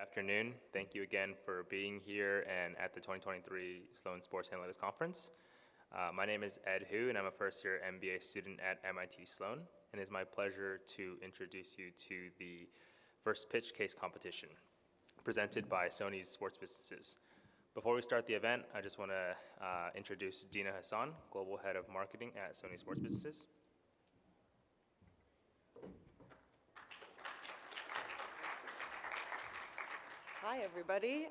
Afternoon. Thank you again for being here and at the 2023 Sloan Sports Analytics Conference. My name is Ed Hu, and I'm a first-year MBA student at MIT Sloan, and it's my pleasure to introduce you to the first pitch case competition presented by Sony's Sports Businesses. Before we start the event, I just want to introduce Dina Hassan, Global Head of Marketing at Sony Sports Businesses. Hi, everybody.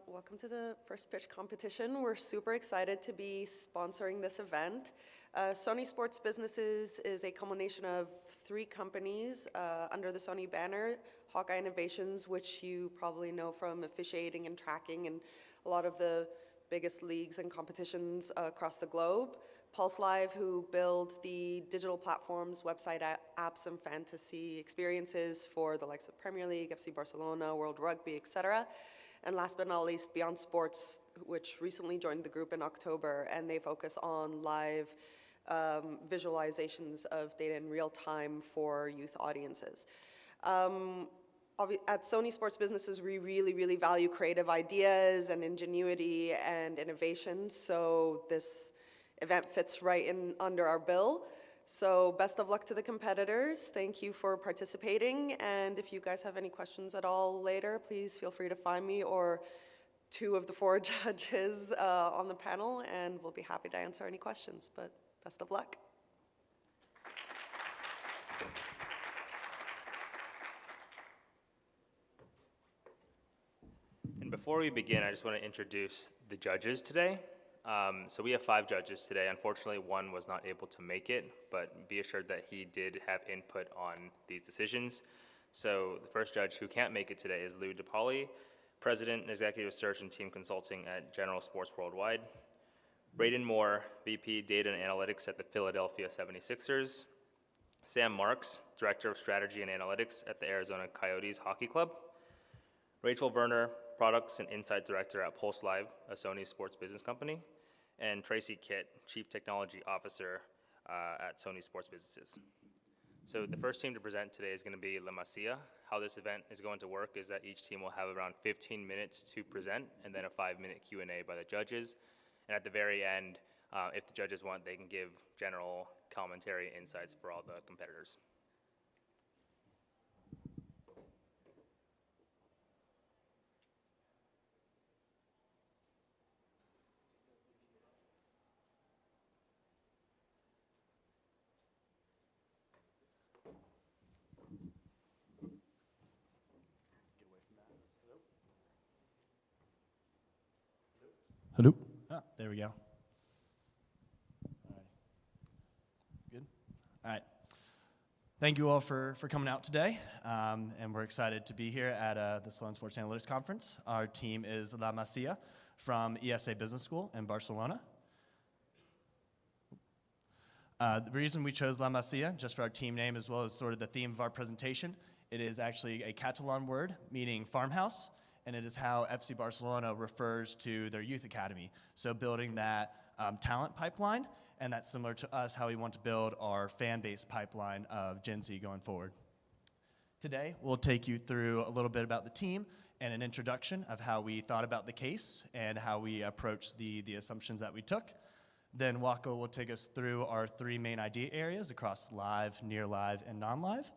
Welcome to the first pitch competition. We're super excited to be sponsoring this event. Sony Sports Businesses is a culmination of three companies under the Sony banner: Hawkeye Innovations, which you probably know from officiating and tracking in a lot of the biggest leagues and competitions across the globe; Pulse Live, who build the digital platforms, website apps, and fantasy experiences for the likes of Premier League, FC Barcelona, World Rugby, etc. And last but not least, Beyond Sports, which recently joined the group in October, and they focus on live visualizations of data in real time for youth audiences. At Sony Sports Businesses, we really value creative ideas and ingenuity and innovation, so this event fits right in under our bill. So best of luck to the competitors. Thank you for participating. And if you guys have any questions at all later, please feel free to find me or two of the four judges on the panel, and we'll be happy to answer any questions. But best of luck. And before we begin, I just want to introduce the judges today. So we have 5 judges today. Unfortunately, one was not able to make it, but be assured that he did have input on these decisions. So the first judge who can't make it today is Lou DePauli, President and Executive Search and Team Consulting at General Sports Worldwide; Braden Moore, VP Data and Analytics at the Philadelphia 76ers; Sam Marks, Director of Strategy and Analytics at the Arizona Coyotes Hockey Club; Rachel Werner, Products and Insight Director at Pulse Live, a Sony Sports business company; and Tracy Kitt, Chief Technology Officer at Sony Sports Businesses. So the first team to present today is going to be La Masia. How this event is going to work is that each team will have around 15 minutes to present, and then a 5-minute Q&A by the judges. And at the very end, if the judges want, they can give general commentary insights for all the competitors. Hello? There we go. All right. Good? All right. Thank you all for coming out today, and we're excited to be here at the Sloan Sports Analytics Conference. Our team is La Masia from ESA Business School in Barcelona. The reason we chose La Masia, just for our team name as well as sort of the theme of our presentation, it is actually a Catalan word meaning farmhouse, and it is how FC Barcelona refers to their youth academy. So building that talent pipeline, and that's similar to us, how we want to build our fan base pipeline of Gen Z going forward. Today, we'll take you through a little bit about the team and an introduction of how we thought about the case and how we approached the assumptions that we took. Then Wako will take us through our 3 main idea areas across live, near live, and non-live.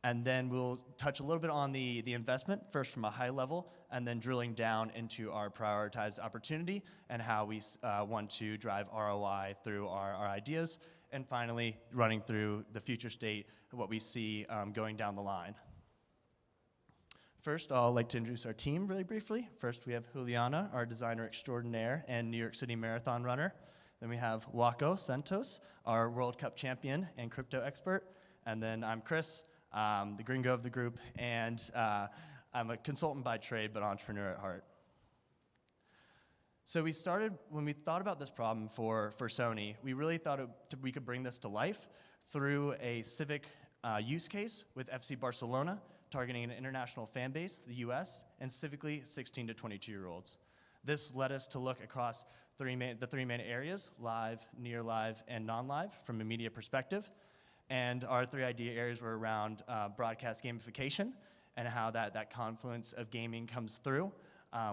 And then we'll touch a little bit on the investment, first from a high level, and then drilling down into our prioritized opportunity and how we want to drive ROI through our ideas. And finally, running through the future state of what we see going down the line. First, I'd like to introduce our team really briefly. First, we have Juliana, our designer extraordinaire and New York City Marathon runner. Then we have Wako Santos, our World Cup champion and crypto expert. And then I'm Chris, the gringo of the group, and I'm a consultant by trade, but entrepreneur at heart. So we started, when we thought about this problem for Sony, we really thought we could bring this to life through a civic use case with FC Barcelona, targeting an international fan base, the US, and specifically 16 to 22-year-olds. This led us to look across the 3 main areas: live, near live, and non-live from a media perspective. And our 3 idea areas were around broadcast gamification and how that confluence of gaming comes through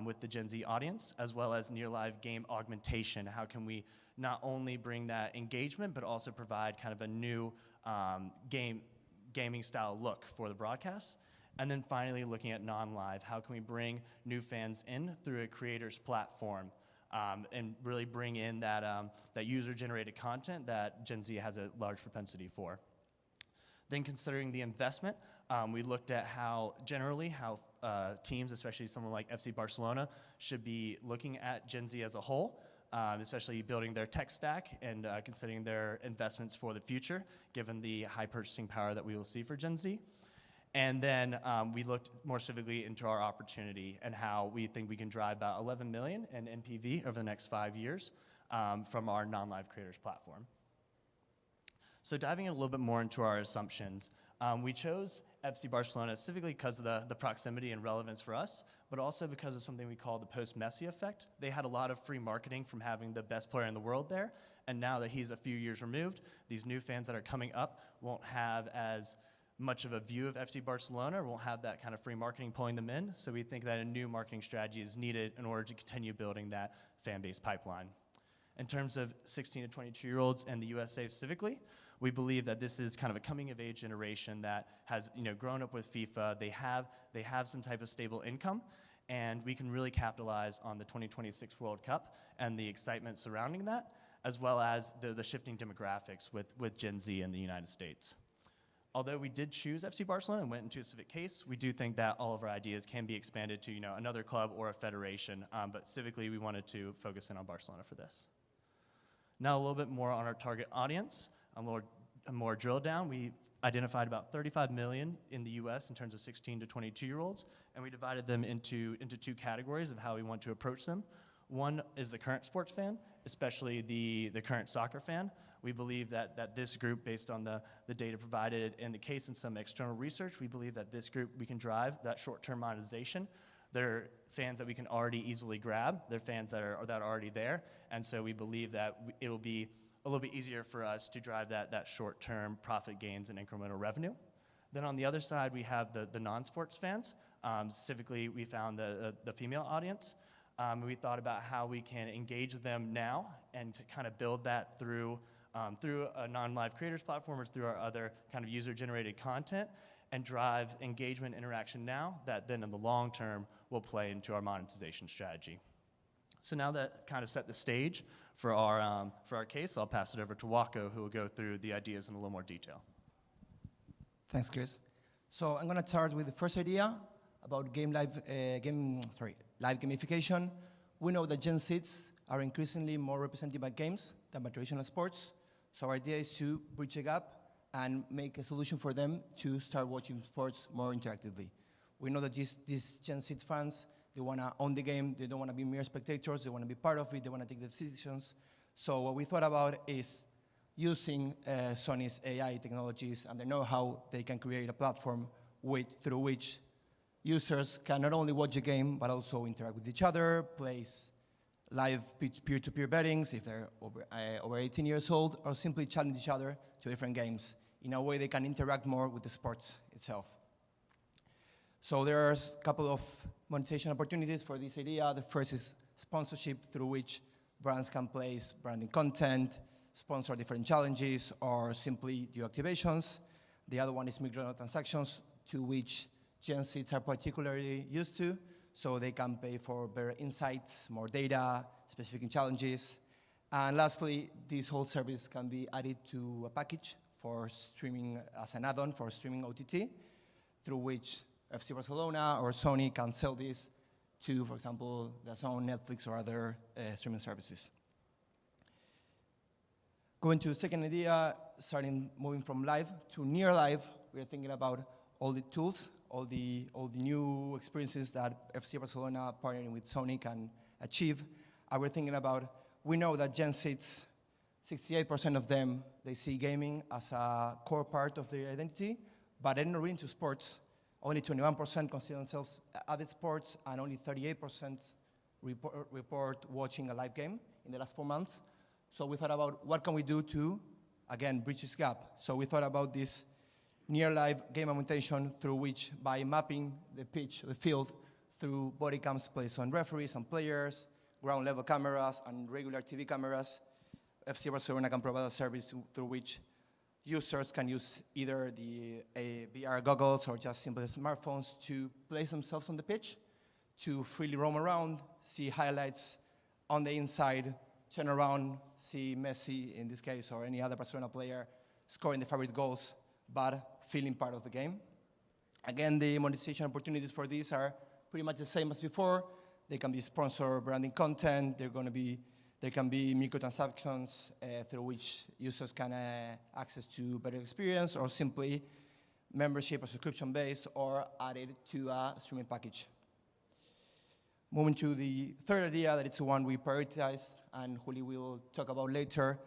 with the Gen Z audience, as well as near live game augmentation. How can we not only bring that engagement, but also provide kind of a new gaming style look for the broadcast? And then finally, looking at non-live, how can we bring new fans in through a creator's platform and really bring in that user-generated content that Gen Z has a large propensity for? Then considering the investment, we looked at how teams, especially someone like FC Barcelona, should be looking at Gen Z as a whole, especially building their tech stack and considering their investments for the future, given the high purchasing power that we will see for Gen Z. And then we looked more specifically into our opportunity and how we think we can drive about 11 million in NPV over the next 5 years from our non-live creators platform. So diving in a little bit more into our assumptions, we chose FC Barcelona specifically because of the proximity and relevance for us, but also because of something we call the post-Messi effect. They had a lot of free marketing from having the best player in the world there, and now that he's a few years removed, these new fans that are coming up won't have as much of a view of FC Barcelona, or won't have that kind of free marketing pulling them in. So we think that a new marketing strategy is needed in order to continue building that fan base pipeline. In terms of 16 to 22-year-olds and the USA specifically, we believe that this is kind of a coming-of-age generation that has grown up with FIFA. They have some type of stable income, and we can really capitalize on the 2026 World Cup and the excitement surrounding that, as well as the shifting demographics with Gen Z in the United States. Although we did choose FC Barcelona and went into a specific case, we do think that all of our ideas can be expanded to another club or a federation, but specifically we wanted to focus in on Barcelona for this. Now a little bit more on our target audience, a more drill down. We identified about 35 million in the US in terms of 16 to 22-year-olds, and we divided them into two categories of how we want to approach them. One is the current sports fan, especially the current soccer fan. We believe that this group, based on the data provided in the case and some external research, we believe that this group, we can drive that short-term monetization. They're fans that we can already easily grab. They're fans that are already there. And so we believe that it will be a little bit easier for us to drive that short-term profit gains and incremental revenue. Then on the other side, we have the non-sports fans. Specifically, we found the female audience. We thought about how we can engage them now and to kind of build that through a non-live creators platform or through our other kind of user-generated content and drive engagement interaction now that then in the long term will play into our monetization strategy. So now that kind of set the stage for our case, I'll pass it over to Wako, who will go through the ideas in a little more detail. Thanks, Chris. So I'm going to start with the first idea about live gamification. We know that Gen Zs are increasingly more represented by games than by traditional sports. So our idea is to bridge a gap and make a solution for them to start watching sports more interactively. We know that these Gen Z fans, they want to own the game. They don't want to be mere spectators. They want to be part of it. They want to take the decisions. So what we thought about is using Sony's AI technologies and the know-how, they can create a platform through which users can not only watch a game, but also interact with each other, place live peer-to-peer bettings if they're over 18 years old, or simply challenge each other to different games. In a way, they can interact more with the sports itself. So there's a couple of monetization opportunities for this idea. The first is sponsorship, through which brands can place branding content, sponsor different challenges, or simply do activations. The other one is microtransactions, to which Gen Zs are particularly used to, so they can pay for better insights, more data, specific challenges. And lastly, this whole service can be added to a package for streaming as an add-on for streaming OTT, through which FC Barcelona or Sony can sell this to, for example, the Sony, Netflix, or other streaming services. Going to the second idea, moving from live to near live, we are thinking about all the tools, all the new experiences that FC Barcelona partnering with Sony can achieve. And we're thinking about, we know that Gen Zs, 68% of them, they see gaming as a core part of their identity, but they're not really into sports. Only 21% consider themselves avid sports, and only 38% report watching a live game in the last 4 months. So we thought about what can we do to, again, bridge this gap. So we thought about this near-live game augmentation through which, by mapping the pitch, the field, through body cams placed on referees and players, ground-level cameras, and regular TV cameras, FC Barcelona can provide a service through which users can use either the VR goggles or just simply smartphones to place themselves on the pitch, to freely roam around, see highlights on the inside, turn around, see Messi in this case or any other Barcelona player scoring the favorite goals, but feeling part of the game. Again, the monetization opportunities for these are pretty much the same as before. They can be sponsor branding content. There can be microtransactions through which users can access to better experience, or simply membership or subscription-based, or added to a streaming package. Moving to the third idea, that it's the one we prioritized, and Juli will talk about later.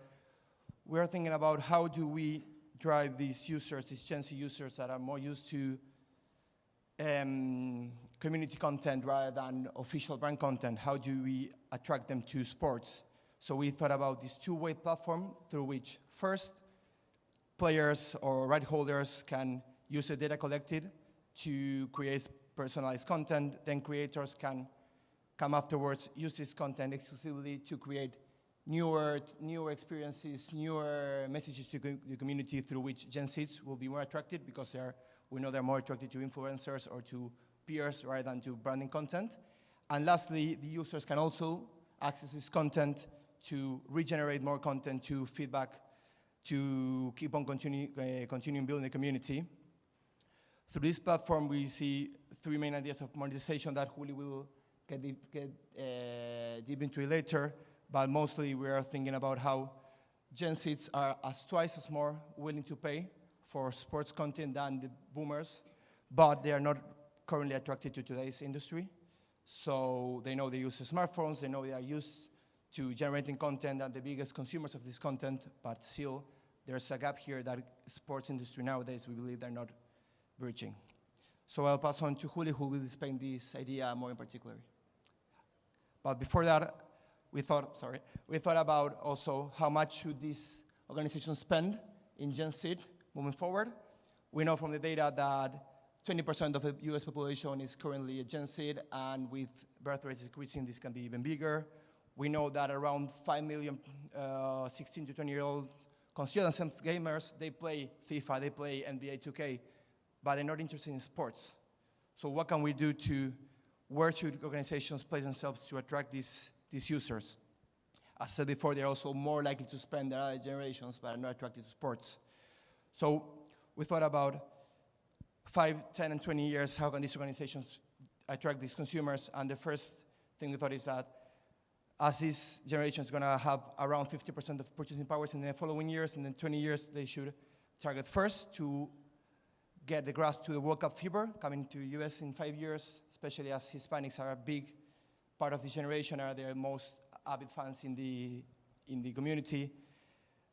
We are thinking about how do we drive these users, these Gen Z users that are more used to community content rather than official brand content. How do we attract them to sports? So we thought about this two-way platform through which first players or right holders can use the data collected to create personalized content. Then creators can come afterwards, use this content exclusively to create newer experiences, newer messages to the community, through which Gen Zs will be more attracted because we know they're more attracted to influencers or to peers rather than to branding content. And lastly, the users can also access this content to regenerate more content, to feedback, to keep on continuing building the community. Through this platform, we see three main ideas of monetization that Juli will get deep into later, but mostly we are thinking about how Gen Zs are twice as more willing to pay for sports content than the boomers, but they are not currently attracted to today's industry. So they know they use smartphones, they know they are used to generating content and the biggest consumers of this content, but still there's a gap here that sports industry nowadays, we believe they're not bridging. So I'll pass on to Juli, who will explain this idea more in particular. But before that, we thought about also how much should these organizations spend in Gen Z moving forward. We know from the data that 20% of the US population is currently a Gen Z, and with birth rates increasing, this can be even bigger. We know that around 5 million 16 to 20-year-old consider themselves gamers. They play FIFA, they play NBA 2K, but they're not interested in sports. So what can we do where should organizations place themselves to attract these users? As I said before, they're also more likely to spend than other generations, but are not attracted to sports. So we thought about 5, 10, and 20 years, how can these organizations attract these consumers? And the first thing we thought is that as this generation is going to have around 50% of purchasing powers in the following years, and in 20 years, they should target first to get the grasp to the World Cup fever coming to the US in 5 years, especially as Hispanics are a big part of this generation, are their most avid fans in the community.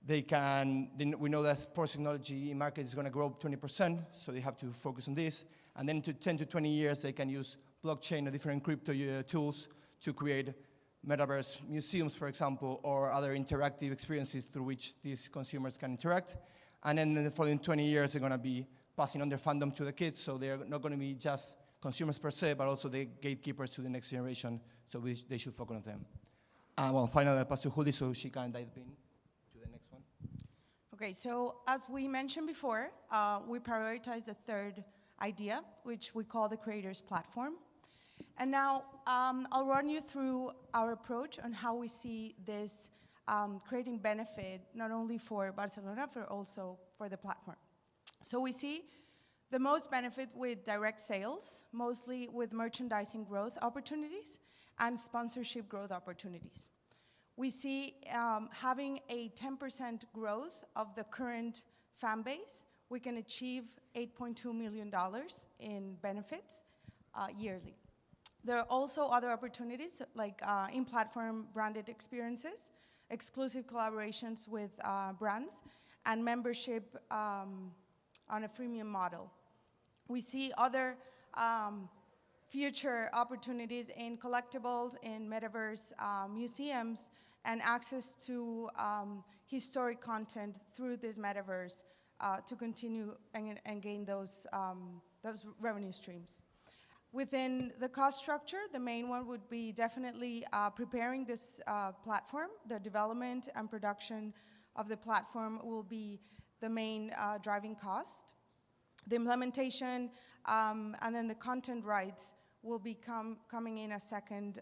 We know that sports technology market is going to grow 20%, so they have to focus on this. And then to 10 to 20 years, they can use blockchain or different crypto tools to create metaverse museums, for example, or other interactive experiences through which these consumers can interact. And then in the following 20 years, they're going to be passing on their fandom to the kids, so they're not going to be just consumers per se, but also the gatekeepers to the next generation, so they should focus on them. Well, finally, I'll pass to Juli so she can dive in to the next one. Okay, so as we mentioned before, we prioritize the third idea, which we call the Creators Platform. And now I'll run you through our approach on how we see this creating benefit, not only for Barcelona, but also for the platform. So we see the most benefit with direct sales, mostly with merchandising growth opportunities and sponsorship growth opportunities. We see having a 10% growth of the current fan base, we can achieve $8.2 million in benefits yearly. There are also other opportunities like in-platform branded experiences, exclusive collaborations with brands, and membership on a freemium model. We see other future opportunities in collectibles, in metaverse museums, and access to historic content through this metaverse to continue and gain those revenue streams. Within the cost structure, the main one would be definitely preparing this platform. The development and production of the platform will be the main driving cost. The implementation and then the content rights will be coming in a second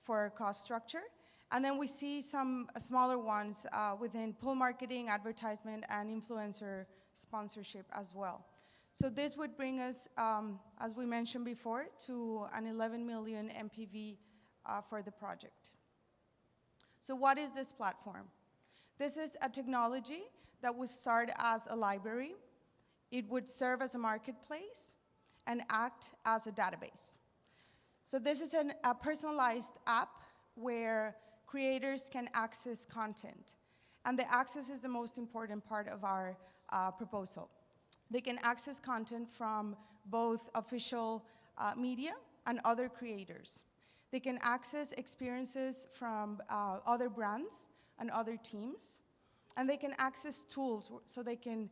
for cost structure. And then we see some smaller ones within pull marketing, advertisement, and influencer sponsorship as well. So this would bring us, as we mentioned before, to an 11 million MPV for the project. So what is this platform? This is a technology that would start as a library. It would serve as a marketplace and act as a database. So this is a personalized app where creators can access content. And the access is the most important part of our proposal. They can access content from both official media and other creators. They can access experiences from other brands and other teams. And they can access tools so they can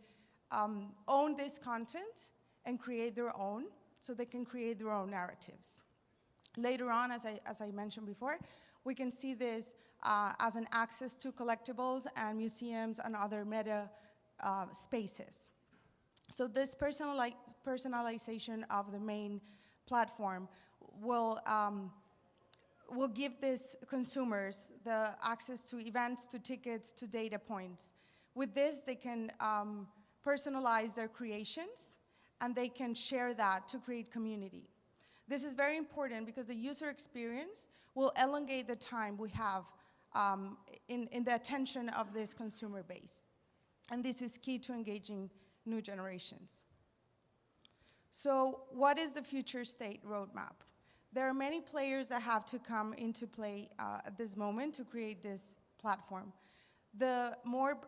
own this content and create their own, so they can create their own narratives. Later on, as I mentioned before, we can see this as an access to collectibles and museums and other meta spaces. So this personalization of the main platform will give these consumers the access to events, to tickets, to data points. With this, they can personalize their creations, and they can share that to create community. This is very important because the user experience will elongate the time we have in the attention of this consumer base. And this is key to engaging new generations. So what is the future state roadmap? There are many players that have to come into play at this moment to create this platform. The more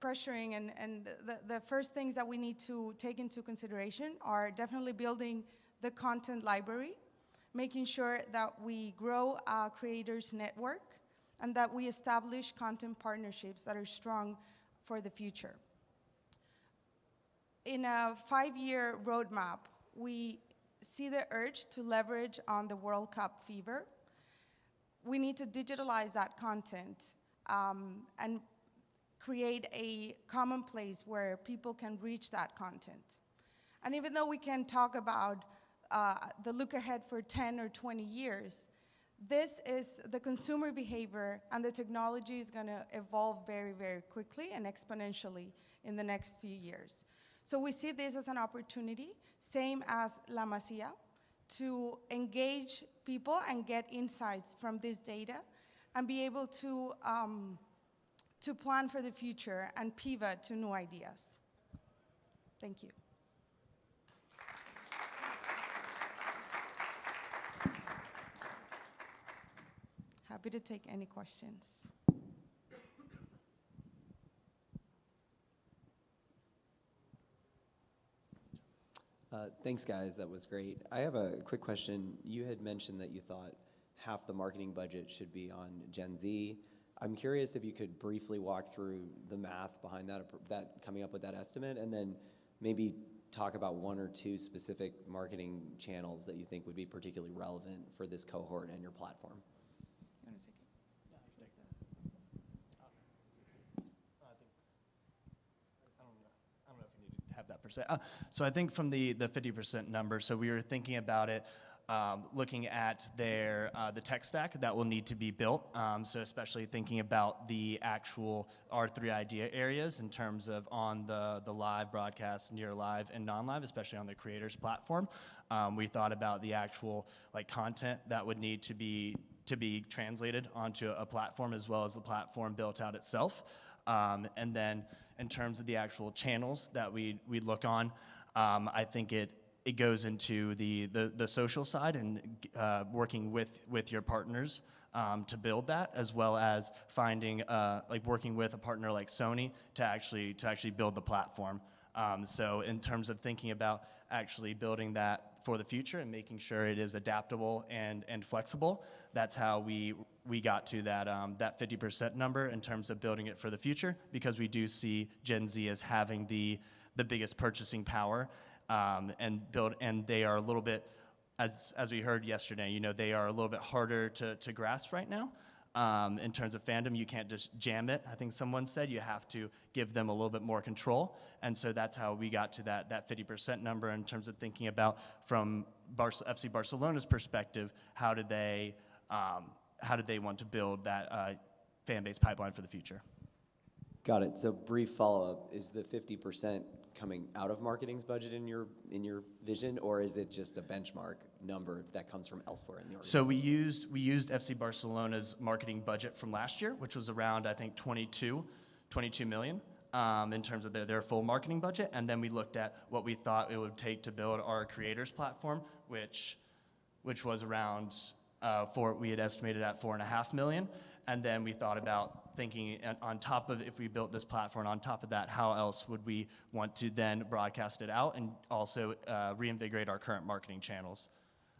pressuring and the first things that we need to take into consideration are definitely building the content library, making sure that we grow our creators network, and that we establish content partnerships that are strong for the future. In a 5-year roadmap, we see the urge to leverage on the World Cup fever. We need to digitalize that content and create a common place where people can reach that content. And even though we can talk about the look ahead for 10 or 20 years, this is the consumer behavior, and the technology is going to evolve very, very quickly and exponentially in the next few years. So we see this as an opportunity, same as La Masia, to engage people and get insights from this data and be able to plan for the future and pivot to new ideas. Thank you. Happy to take any questions. Thanks, guys. That was great. I have a quick question. You had mentioned that you thought half the marketing budget should be on Gen Z. I'm curious if you could briefly walk through the math behind that coming up with that estimate, and then maybe talk about 1 or 2 specific marketing channels that you think would be particularly relevant for this cohort and your platform. You want to take it? I don't know if you need to have that per se. So I think from the 50% number, so we were thinking about it, looking at the tech stack that will need to be built. So especially thinking about the actual R3 idea areas in terms of on the live broadcast, near live, and non-live, especially on the creators platform. We thought about the actual content that would need to be translated onto a platform, as well as the platform built out itself. And then in terms of the actual channels that we'd look on, I think it goes into the social side and working with your partners to build that, as well as finding working with a partner like Sony to actually build the platform. So in terms of thinking about actually building that for the future and making sure it is adaptable and flexible, that's how we got to that 50% number in terms of building it for the future, because we do see Gen Z as having the biggest purchasing power, and they are a little bit, as we heard yesterday, they are a little bit harder to grasp right now. In terms of fandom, you can't just jam it. I think someone said you have to give them a little bit more control. And so that's how we got to that 50% number in terms of thinking about, from FC Barcelona's perspective, how did they want to build that fan base pipeline for the future. Got it. So brief follow-up, is the 50% coming out of marketing's budget in your vision, or is it just a benchmark number that comes from elsewhere in the organization? So we used FC Barcelona's marketing budget from last year, which was around, I think, 22 million in terms of their full marketing budget. And then we looked at what we thought it would take to build our creators platform, which was around we had estimated at 4.5 million. And then we thought about thinking on top of, if we built this platform, on top of that, how else would we want to then broadcast it out and also reinvigorate our current marketing channels.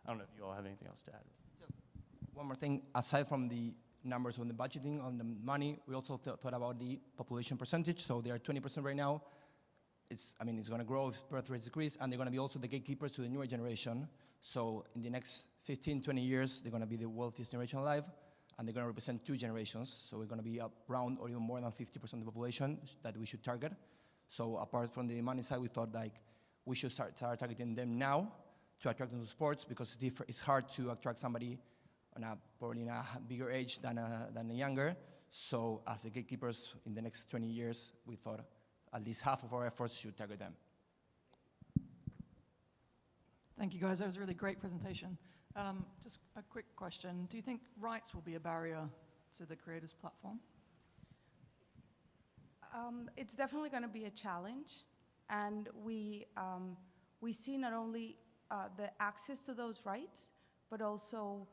I don't know if you all have anything else to add. Just one more thing, aside from the numbers on the budgeting, on the money, we also thought about the population percentage. So they are 20% right now. It's going to grow if birth rates decrease, and they're going to be also the gatekeepers to the newer generation. So in the next 15, 20 years, they're going to be the wealthiest generation alive, and they're going to represent 2 generations. So we're going to be around or even more than 50% of the population that we should target. So apart from the money side, we thought we should start targeting them now to attract them to sports, because it's hard to attract somebody probably in a bigger age than a younger. So as the gatekeepers in the next 20 years, we thought at least half of our efforts should target them. Thank you, guys. That was a really great presentation. Just a quick question. Do you think rights will be a barrier to the creators platform? It's definitely going to be a challenge, and we see not only the access to those rights, but also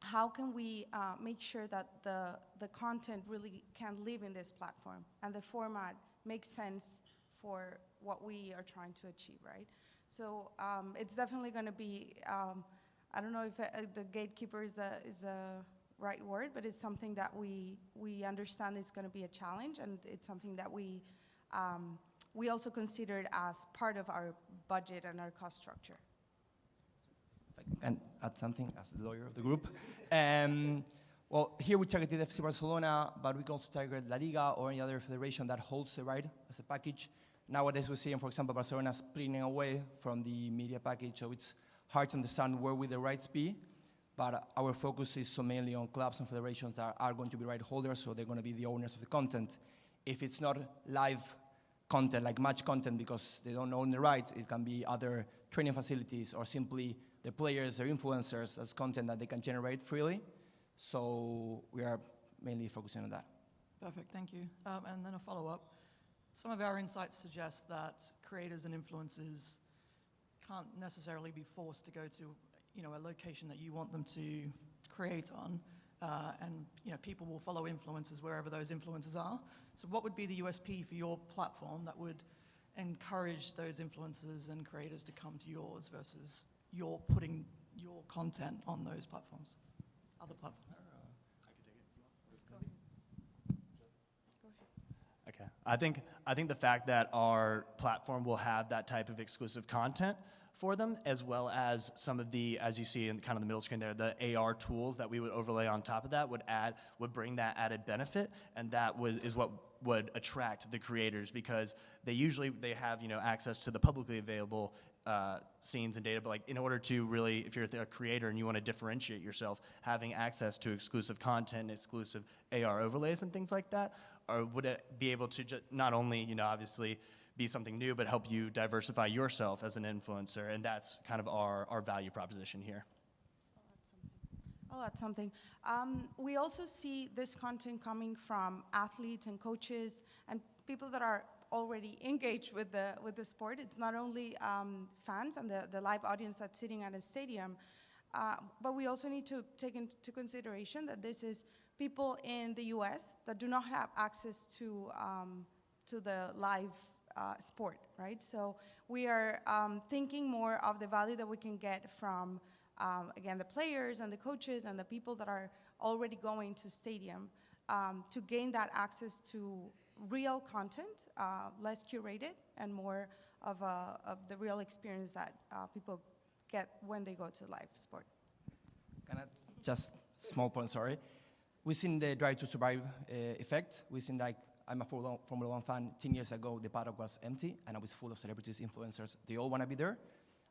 how can we make sure that the content really can live in this platform and the format makes sense for what we are trying to achieve, right? So it's definitely going to be, I don't know if the gatekeeper is a right word, but it's something that we understand is going to be a challenge, and it's something that we also considered as part of our budget and our cost structure. If I can add something as the lawyer of the group. Well, here we targeted FC Barcelona, but we can also target La Liga or any other federation that holds the right as a package. Nowadays, we're seeing, for example, Barcelona splitting away from the media package, so it's hard to understand where will the rights be. But our focus is so mainly on clubs and federations that are going to be right holders, so they're going to be the owners of the content. If it's not live content, like match content, because they don't own the rights, it can be other training facilities or simply the players or influencers as content that they can generate freely. So we are mainly focusing on that. Perfect, thank you. And then a follow-up. Some of our insights suggest that creators and influencers can't necessarily be forced to go to a location that you want them to create on, and people will follow influencers wherever those influencers are. So what would be the USP for your platform that would encourage those influencers and creators to come to yours versus you're putting your content on those platforms, other platforms? Okay. I think the fact that our platform will have that type of exclusive content for them, as well as some of the, as you see in kind of the middle screen there, the AR tools that we would overlay on top of that would bring that added benefit, and that is what would attract the creators, because they have access to the publicly available scenes and data, but like in order to really, if you're a creator and you want to differentiate yourself, having access to exclusive content, exclusive AR overlays and things like that, or would it be able to just not only obviously be something new, but help you diversify yourself as an influencer, and that's kind of our value proposition here. I'll add something. We also see this content coming from athletes and coaches and people that are already engaged with the sport. It's not only fans and the live audience that's sitting at a stadium, but we also need to take into consideration that this is people in the US that do not have access to the live sport, right? So we are thinking more of the value that we can get from, again, the players and the coaches and the people that are already going to stadium to gain that access to real content, less curated and more of the real experience that people get when they go to live sport. Can I just small point, sorry. We've seen the Drive to Survive effect. We've seen, like, I'm a Formula One fan. 10 years ago, the paddock was empty, and it was full of celebrities, influencers. They all want to be there.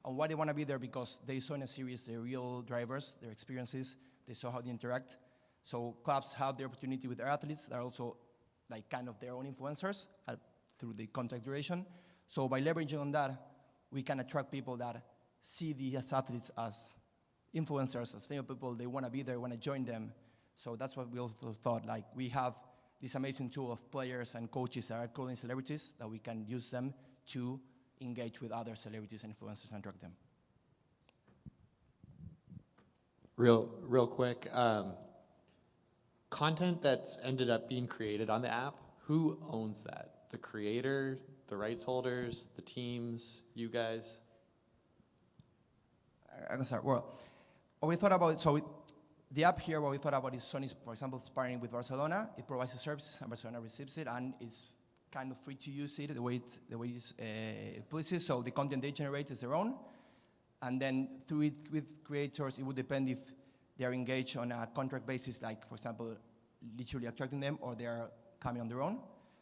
And why they want to be there? Because they saw in a series the real drivers, their experiences. They saw how they interact. So clubs have the opportunity with their athletes that are also like kind of their own influencers through the contract duration. So by leveraging on that, we can attract people that see these athletes as influencers, as famous people. They want to be there, want to join them. So that's what we also thought. Like, we have this amazing tool of players and coaches that are calling celebrities that we can use them to engage with other celebrities and influencers and attract them. Real quick, content that's ended up being created on the app, who owns that? The creator, the rights holders, the teams, you guys? I can start. Well, what we thought about, the app here, what we thought about is Sony, for example, partnering with Barcelona. It provides the services, and Barcelona receives it, and it's kind of free to use it the way it pleases. So the content they generate is their own, and then through it with creators, it would depend if they are engaged on a contract basis, like, for example, literally attracting them, or they are coming on their own.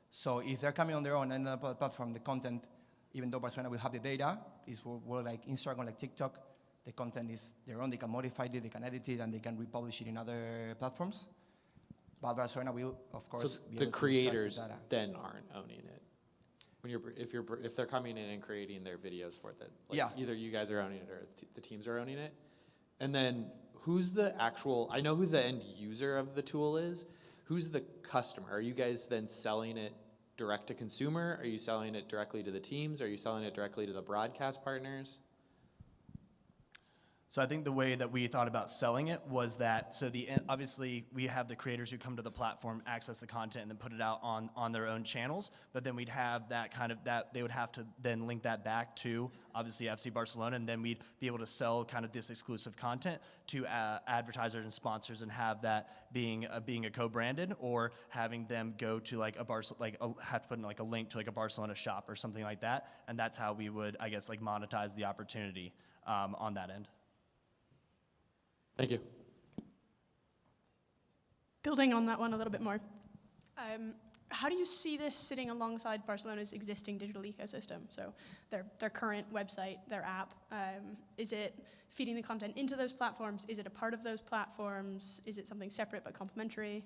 So if they're coming on their own and on the platform, the content, even though Barcelona will have the data, is more like Instagram, like TikTok. The content is their own. They can modify it, they can edit it, and they can republish it in other platforms. But Barcelona will, of course, So be the able to creators track the data. then aren't owning it. If they're coming in and creating their videos for it, then Yeah. either you guys are owning it or the teams are owning it. And then who's the actual? I know who the end user of the tool is. Who's the customer? Are you guys then selling it direct to consumer? Are you selling it directly to the teams? Are you selling it directly to the broadcast partners? So I think the way that we thought about selling it was that, so obviously we have the creators who come to the platform, access the content, and then put it out on their own channels, but then we'd have that they would have to then link that back to, obviously, FC Barcelona, and then we'd be able to sell kind of this exclusive content to advertisers and sponsors, and have that being a co-branded, or having them go to like have to put in like a link to like a Barcelona shop or something like that, and that's how we would, I guess, like monetize the opportunity on that end. Thank you. Building on that one a little bit more, how do you see this sitting alongside Barcelona's existing digital ecosystem? So their current website, their app, is it feeding the content into those platforms? Is it a part of those platforms? Is it something separate but complementary?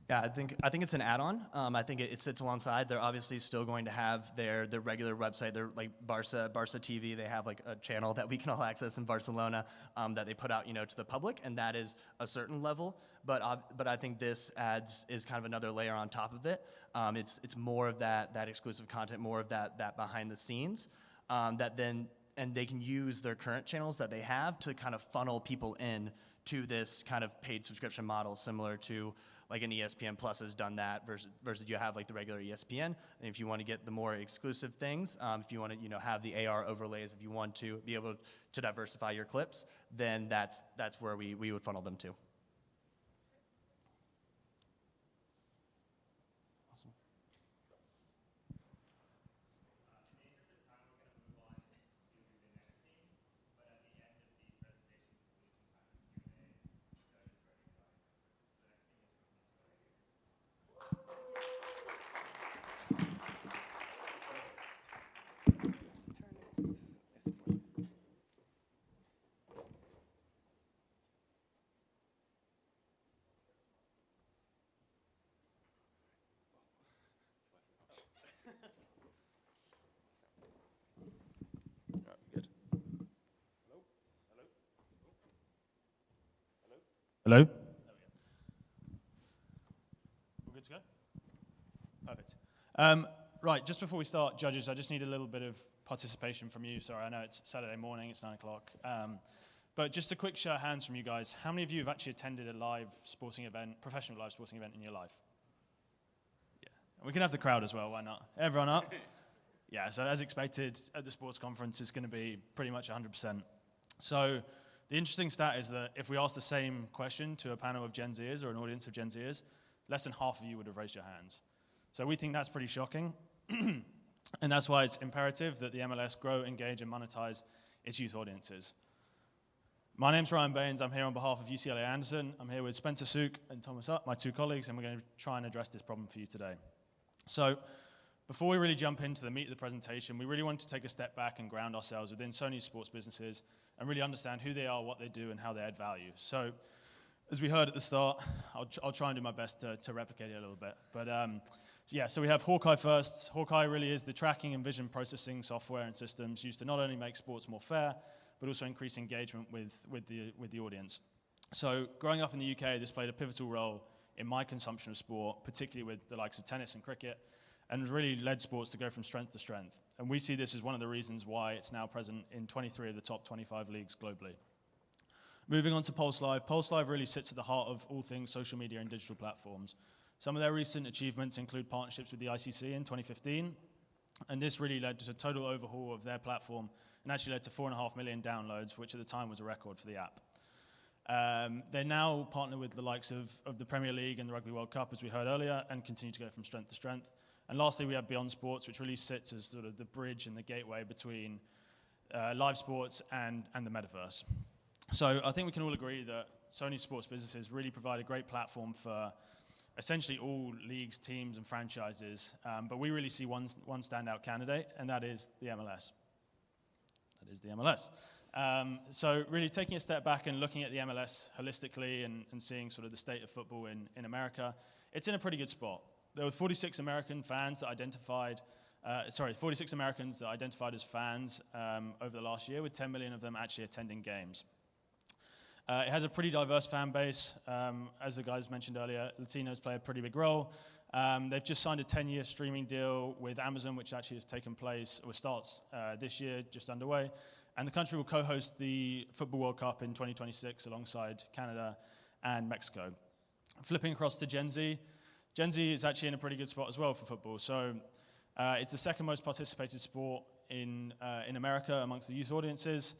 Yeah, I think it's an add-on. I think it sits alongside. They're obviously still going to have their regular website. They're like Barca TV. They have like a channel that we can all access in Barcelona that they put out, to the public, and that is a certain level. But I think this is kind of another layer on top of it. It's more of that exclusive content, more of that behind the scenes and they can use their current channels that they have to kind of funnel people in to this kind of paid subscription model, similar to like an ESPN Plus has done that, versus you have like the regular ESPN. And if you want to get the more exclusive things, if you want to have the AR overlays, if you want to be able to diversify your clips, then that's where we would funnel them to. Hello? We're good to go? Perfect. Right, just before we start, judges, I just need a little bit of participation from you. Sorry, I know it's Saturday morning, it's 9 o'clock. But just a quick show of hands from you guys. How many of you have actually attended a live sporting event, professional live sporting event in your life? Yeah. We can have the crowd as well, why not? Everyone up? Yeah, so as expected, at the sports conference, it's going to be pretty much 100%. So the interesting stat is that if we ask the same question to a panel of Gen Zers or an audience of Gen Zers, less than half of you would have raised your hands. So we think that's pretty shocking. And that's why it's imperative that the MLS grow, engage, and monetize its youth audiences. My name's Ryan Baines. I'm here on behalf of UCLA Anderson. I'm here with Spencer Sook and Thomas Up, my two colleagues, and we're going to try and address this problem for you today. So before we really jump into the meat of the presentation, we really want to take a step back and ground ourselves within Sony's sports businesses and really understand who they are, what they do, and how they add value. So as we heard at the start, I'll try and do my best to replicate it a little bit. But yeah, so we have Hawkeye first. Hawkeye really is the tracking and vision processing software and systems used to not only make sports more fair, but also increase engagement with the audience. So growing up in the UK, this played a pivotal role in my consumption of sport, particularly with the likes of tennis and cricket, and has really led sports to go from strength to strength. And we see this as one of the reasons why it's now present in 23 of the top 25 leagues globally. Moving on to Pulse Live. Pulse Live really sits at the heart of all things social media and digital platforms. Some of their recent achievements include partnerships with the ICC in 2015, and this really led to a total overhaul of their platform and actually led to 4.5 million downloads, which at the time was a record for the app. They now partner with the likes of the Premier League and the Rugby World Cup, as we heard earlier, and continue to go from strength to strength. And lastly, we have Beyond Sports, which really sits as sort of the bridge and the gateway between live sports and the metaverse. So I think we can all agree that Sony sports businesses really provide a great platform for essentially all leagues, teams, and franchises. But we really see one standout candidate, and that is the MLS. That is the MLS. So really taking a step back and looking at the MLS holistically and seeing sort of the state of football in America, it's in a pretty good spot. There were 46 Americans that identified as fans over the last year, with 10 million of them actually attending games. It has a pretty diverse fan base. As the guys mentioned earlier, Latinos play a pretty big role. They've just signed a 10-year streaming deal with Amazon, which actually has taken place, or starts this year, just underway. And the country will co-host the Football World Cup in 2026 alongside Canada and Mexico. Flipping across to Gen Z. Gen Z is actually in a pretty good spot as well for football. So it's the second most participated sport in America amongst the youth audiences.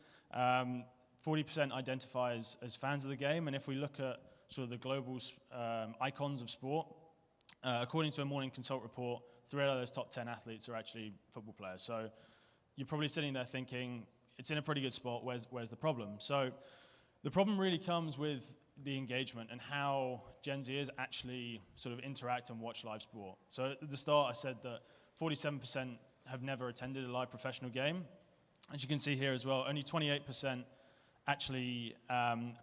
40% identify as fans of the game, and if we look at sort of the global icons of sport, according to a Morning Consult report, 3 out of those top 10 athletes are actually football players. So you're probably sitting there thinking, it's in a pretty good spot, where's the problem? So the problem really comes with the engagement and how Gen Zers actually sort of interact and watch live sport. So at the start I said that 47% have never attended a live professional game. As you can see here as well, only 28% actually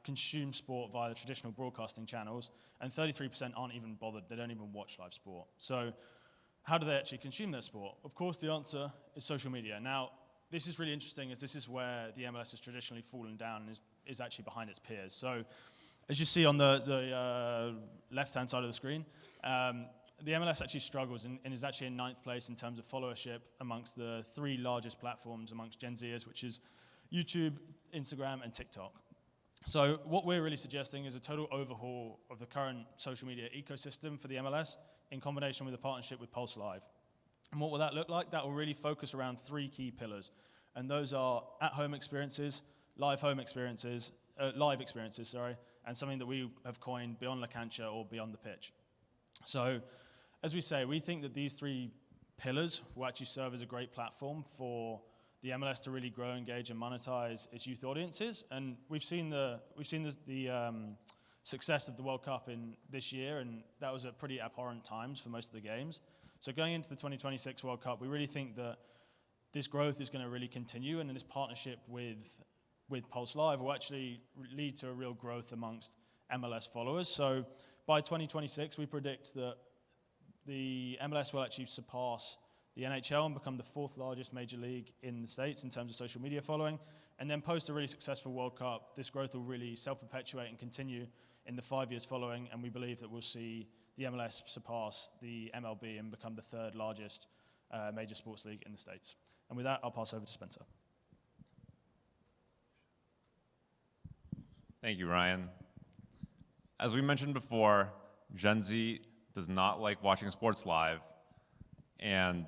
consume sport via the traditional broadcasting channels, and 33% aren't even bothered. They don't even watch live sport. So how do they actually consume their sport? Of course, the answer is social media. Now, this is really interesting, as this is where the MLS has traditionally fallen down and is actually behind its peers. So as you see on the left-hand side of the screen, the MLS actually struggles and is actually in 9th place in terms of followership amongst the 3 largest platforms amongst Gen Zers, which is YouTube, Instagram, and TikTok. So what we're really suggesting is a total overhaul of the current social media ecosystem for the MLS in combination with a partnership with Pulse Live. And what will that look like? That will really focus around 3 key pillars. And those are at-home experiences, live experiences, and something that we have coined beyond La Cancha or beyond the pitch. So as we say, we think that these 3 pillars will actually serve as a great platform for the MLS to really grow, engage, and monetize its youth audiences. And we've seen the success of the World Cup in this year, and that was at pretty abhorrent times for most of the games. So going into the 2026 World Cup, we really think that this growth is going to really continue, and this partnership with Pulse Live will actually lead to a real growth amongst MLS followers. So by 2026, we predict that the MLS will actually surpass the NHL and become the 4th largest major league in the States in terms of social media following. And then post a really successful World Cup, this growth will really self-perpetuate and continue in the 5 years following, and we believe that we'll see the MLS surpass the MLB and become the 3rd largest major sports league in the States. And with that, I'll pass over to Spencer. Thank you, Ryan. As we mentioned before, Gen Z does not like watching sports live, And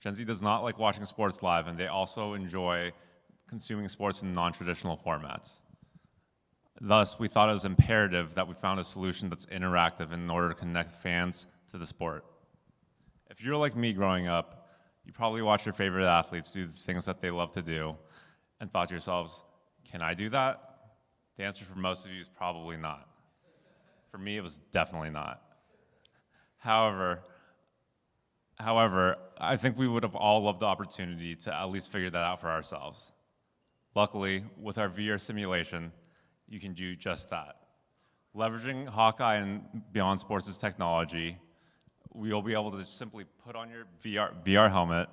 Gen Z does not like watching sports live, and they also enjoy consuming sports in non-traditional formats. Thus, we thought it was imperative that we found a solution that's interactive in order to connect fans to the sport. If you're like me growing up, you probably watched your favorite athletes do the things that they love to do and thought to yourselves, can I do that? The answer for most of you is probably not. For me, it was definitely not. However, I think we would have all loved the opportunity to at least figure that out for ourselves. Luckily, with our VR simulation, you can do just that. Leveraging Hawkeye and Beyond Sports' technology, we will be able to simply put on your VR helmet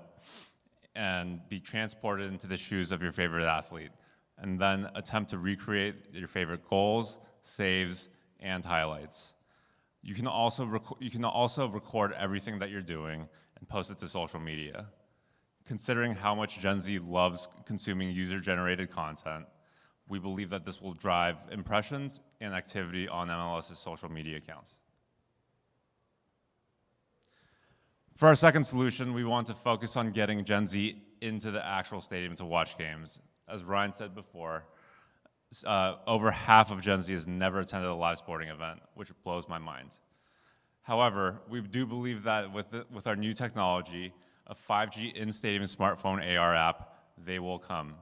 and be transported into the shoes of your favorite athlete, and then attempt to recreate your favorite goals, saves, and highlights. You can also record everything that you're doing and post it to social media. Considering how much Gen Z loves consuming user-generated content, we believe that this will drive impressions and activity on MLS's social media accounts. For our second solution, we want to focus on getting Gen Z into the actual stadium to watch games. As Ryan said before, over half of Gen Z has never attended a live sporting event, which blows my mind. However, we do believe that with our new technology, a 5G in-stadium smartphone AR app, they will come.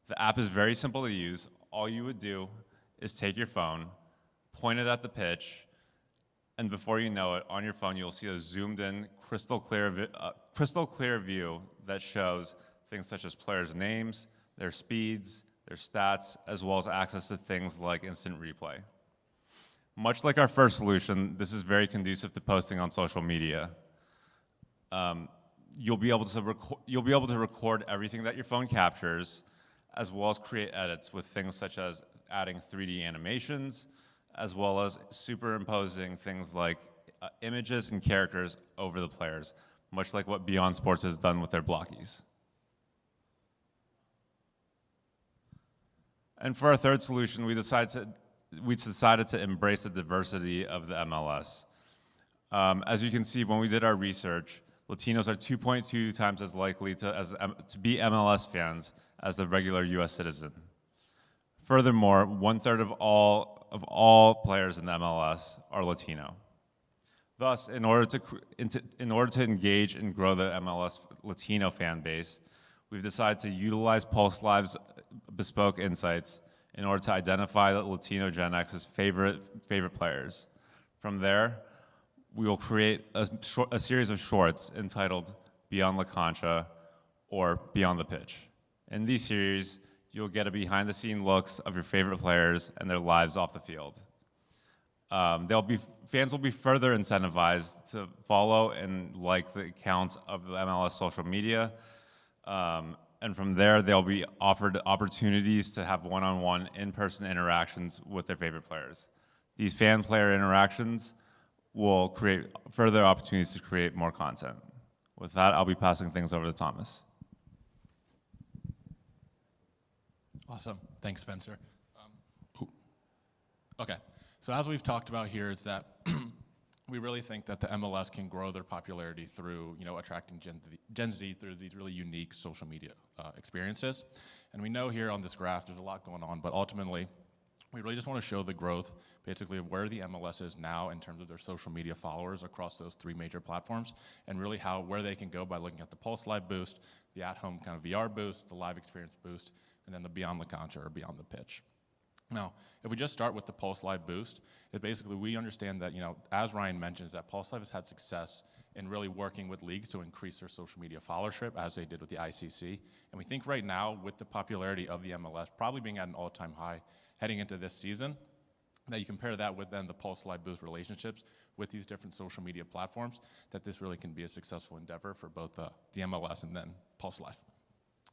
The app is very simple to use. All you would do is take your phone, point it at the pitch, and before you know it, on your phone, you'll see a zoomed-in, crystal clear view that shows things such as players' names, their speeds, their stats, as well as access to things like instant replay. Much like our first solution, this is very conducive to posting on social media. You'll be able to record everything that your phone captures, as well as create edits with things such as adding 3D animations, as well as superimposing things like images and characters over the players, much like what Beyond Sports has done with their blockies. And for our third solution, we decided to embrace the diversity of the MLS. As you can see, when we did our research, Latinos are 2.2 times as likely to be MLS fans as the regular US citizen. Furthermore, 1/3 of all players in the MLS are Latino. Thus, in order to engage and grow the MLS Latino fan base, we've decided to utilize Pulse Live's bespoke insights in order to identify the Latino Gen X's favorite players. From there, we will create a series of shorts entitled Beyond La Cancha or Beyond the Pitch. In these series, you'll get a behind-the-scene looks of your favorite players and their lives off the field. Fans will be further incentivized to follow and like the accounts of the MLS social media, and from there, they'll be offered opportunities to have one-on-one in-person interactions with their favorite players. These fan-player interactions will create further opportunities to create more content. With that, I'll be passing things over to Thomas. Awesome. Thanks, Spencer. Okay, so as we've talked about here is that we really think that the MLS can grow their popularity through, attracting Gen Z through these really unique social media experiences. And we know here on this graph there's a lot going on, but ultimately, we really just want to show the growth, basically, of where the MLS is now in terms of their social media followers across those three major platforms, and really where they can go by looking at the Pulse Live boost, the at-home kind of VR boost, the live experience boost, and then the Beyond La Cancha or Beyond the Pitch. Now, if we just start with the Pulse Live boost, we understand that, as Ryan mentions, that Pulse Live has had success in really working with leagues to increase their social media followership, as they did with the ICC. And we think right now, with the popularity of the MLS probably being at an all-time high heading into this season, that you compare that with then the Pulse Live boost relationships with these different social media platforms, that this really can be a successful endeavor for both the MLS and then Pulse Live.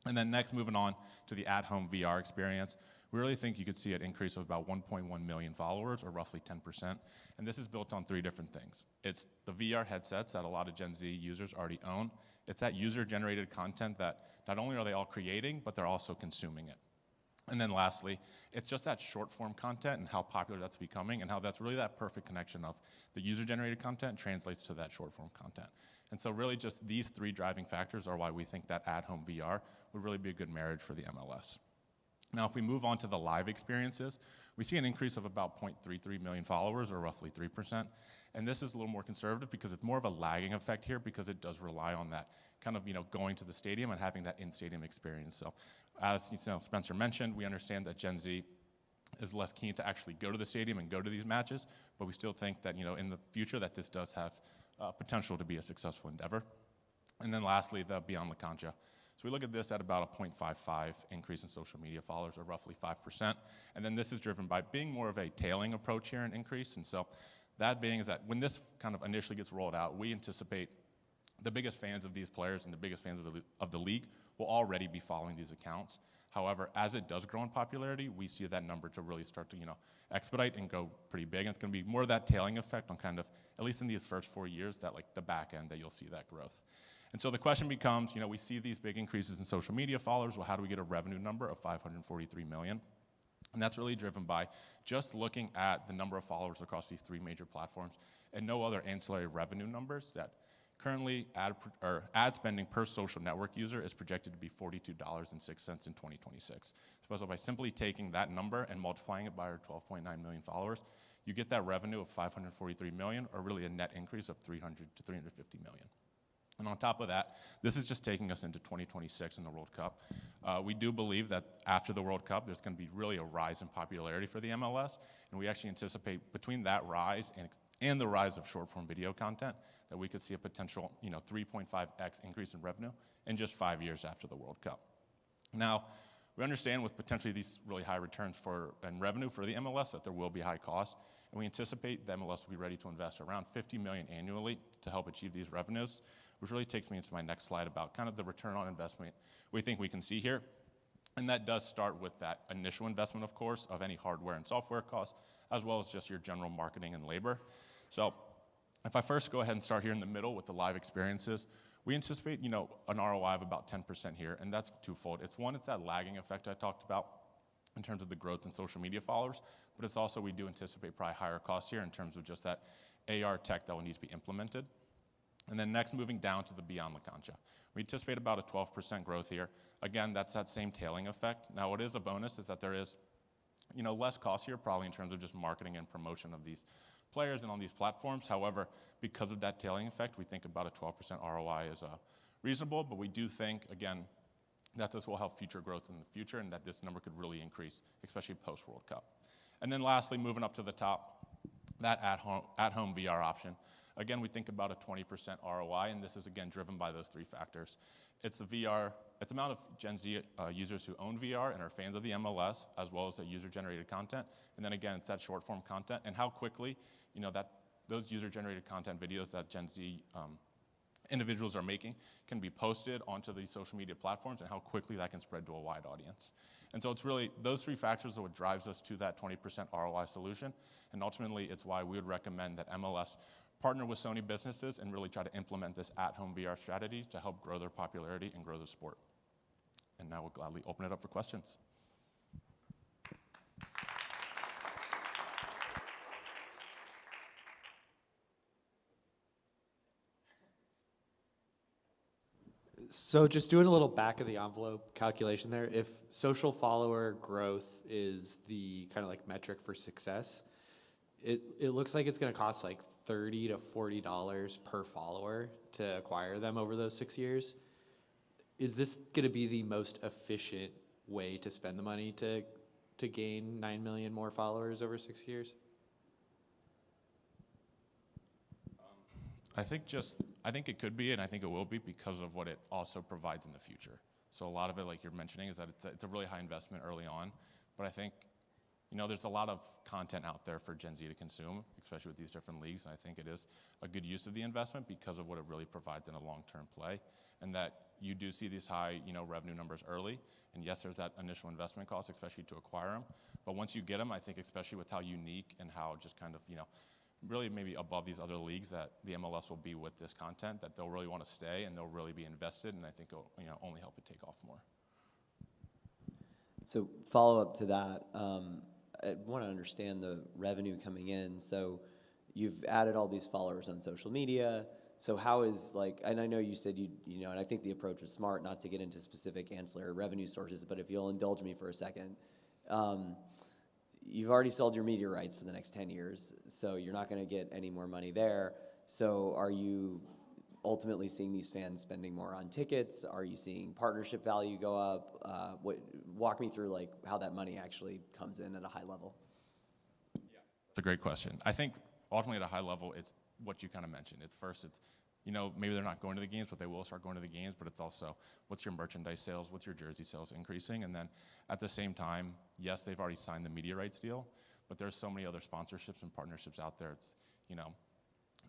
And then next, moving on to the at-home VR experience, we really think you could see an increase of about 1.1 million followers, or roughly 10%. And this is built on three different things. It's the VR headsets that a lot of Gen Z users already own. It's that user-generated content that not only are they all creating, but they're also consuming it. And then lastly, it's just that short form content and how popular that's becoming and how that's really that perfect connection of the user-generated content translates to that short form content. And so really just these three driving factors are why we think that at-home VR would really be a good marriage for the MLS. Now, if we move on to the live experiences, we see an increase of about 0.33 million followers, or roughly 3%. And this is a little more conservative because it's more of a lagging effect here because it does rely on that kind of, going to the stadium and having that in-stadium experience. So as Spencer mentioned, we understand that Gen Z is less keen to actually go to the stadium and go to these matches, but we still think that, in the future that this does have potential to be a successful endeavor. And then lastly, the Beyond La Cancha. So we look at this at about a 0.55 increase in social media followers, or roughly 5%. And then this is driven by being more of a tailing approach here, an increase. And so that being is that when this kind of initially gets rolled out, we anticipate the biggest fans of these players and the biggest fans of the league will already be following these accounts. However, as it does grow in popularity, we see that number to really start to, expedite and go pretty big. And it's going to be more of that tailing effect on kind of, at least in these first 4 years, that like the back end that you'll see that growth. And so the question becomes, we see these big increases in social media followers. Well, how do we get a revenue number of 543 million? And that's really driven by just looking at the number of followers across these three major platforms and no other ancillary revenue numbers that currently ad spending per social network user is projected to be $42.06 in 2026. So by simply taking that number and multiplying it by our 12.9 million followers, you get that revenue of 543 million, or really a net increase of 300 to 350 million. And on top of that, this is just taking us into 2026 in the World Cup. We do believe that after the World Cup, there's going to be really a rise in popularity for the MLS, and we actually anticipate between that rise and the rise of short-form video content that we could see a potential 3.5x increase in revenue in just 5 years after the World Cup. Now, we understand with potentially these really high returns and revenue for the MLS that there will be high costs, and we anticipate the MLS will be ready to invest around $50 million annually to help achieve these revenues, which really takes me into my next slide about kind of the return on investment we think we can see here. And that does start with that initial investment, of course, of any hardware and software costs, as well as just your general marketing and labor. So if I first go ahead and start here in the middle with the live experiences, we anticipate, an ROI of about 10% here, and that's twofold. It's one, it's that lagging effect I talked about in terms of the growth in social media followers, but it's also, we do anticipate probably higher costs here in terms of just that AR tech that will need to be implemented. And then next, moving down to the Beyond La Cancha. We anticipate about a 12% growth here. Again, that's that same tailing effect. Now, what is a bonus is that there is, less cost here, probably in terms of just marketing and promotion of these players and on these platforms. However, because of that tailing effect, we think about a 12% ROI is reasonable, but we do think, again, that this will help future growth in the future and that this number could really increase, especially post-World Cup. And then lastly, moving up to the top, that at-home VR option. Again, we think about a 20% ROI, and this is again driven by those three factors. It's the VR, it's the amount of Gen Z users who own VR and are fans of the MLS, as well as the user-generated content. And then again, it's that short-form content and how quickly, that those user-generated content videos that Gen Z individuals are making can be posted onto these social media platforms and how quickly that can spread to a wide audience. And so it's really those three factors are what drives us to that 20% ROI solution. And ultimately, it's why we would recommend that MLS partner with Sony businesses and really try to implement this at-home VR strategy to help grow their popularity and grow the sport. And now we'll gladly open it up for questions. So just doing a little back of the envelope calculation there, if social follower growth is the kind of like metric for success, it looks like it's going to cost like $30 to $40 per follower to acquire them over those 6 years. Is this going to be the most efficient way to spend the money to gain 9 million more followers over 6 years? I think it could be, and I think it will be because of what it also provides in the future. So a lot of it, like you're mentioning, is that it's a really high investment early on, but I think, there's a lot of content out there for Gen Z to consume, especially with these different leagues, and I think it is a good use of the investment because of what it really provides in a long-term play, and that you do see these high, revenue numbers early, and yes, there's that initial investment cost, especially to acquire them, but once you get them, I think especially with how unique and how just kind of, really maybe above these other leagues that the MLS will be with this content, that they'll really want to stay and they'll really be invested, and I think it'll only help it take off more. So follow up to that, I want to understand the revenue coming in. So you've added all these followers on social media. So how is like, and I know you said you know, and I think the approach was smart not to get into specific ancillary revenue sources, but if you'll indulge me for a second, you've already sold your media rights for the next 10 years, so you're not going to get any more money there. So are you ultimately seeing these fans spending more on tickets? Are you seeing partnership value go up? Walk me through like how that money actually comes in at a high level. It's a great question. I think ultimately at a high level, it's what you kind of mentioned. It's first, it's, you know, maybe they're not going to the games, but they will start going to the games, but it's also what's your merchandise sales, what's your jersey sales increasing, and then at the same time, yes, they've already signed the media rights deal, but there's so many other sponsorships and partnerships out there. It's, you know,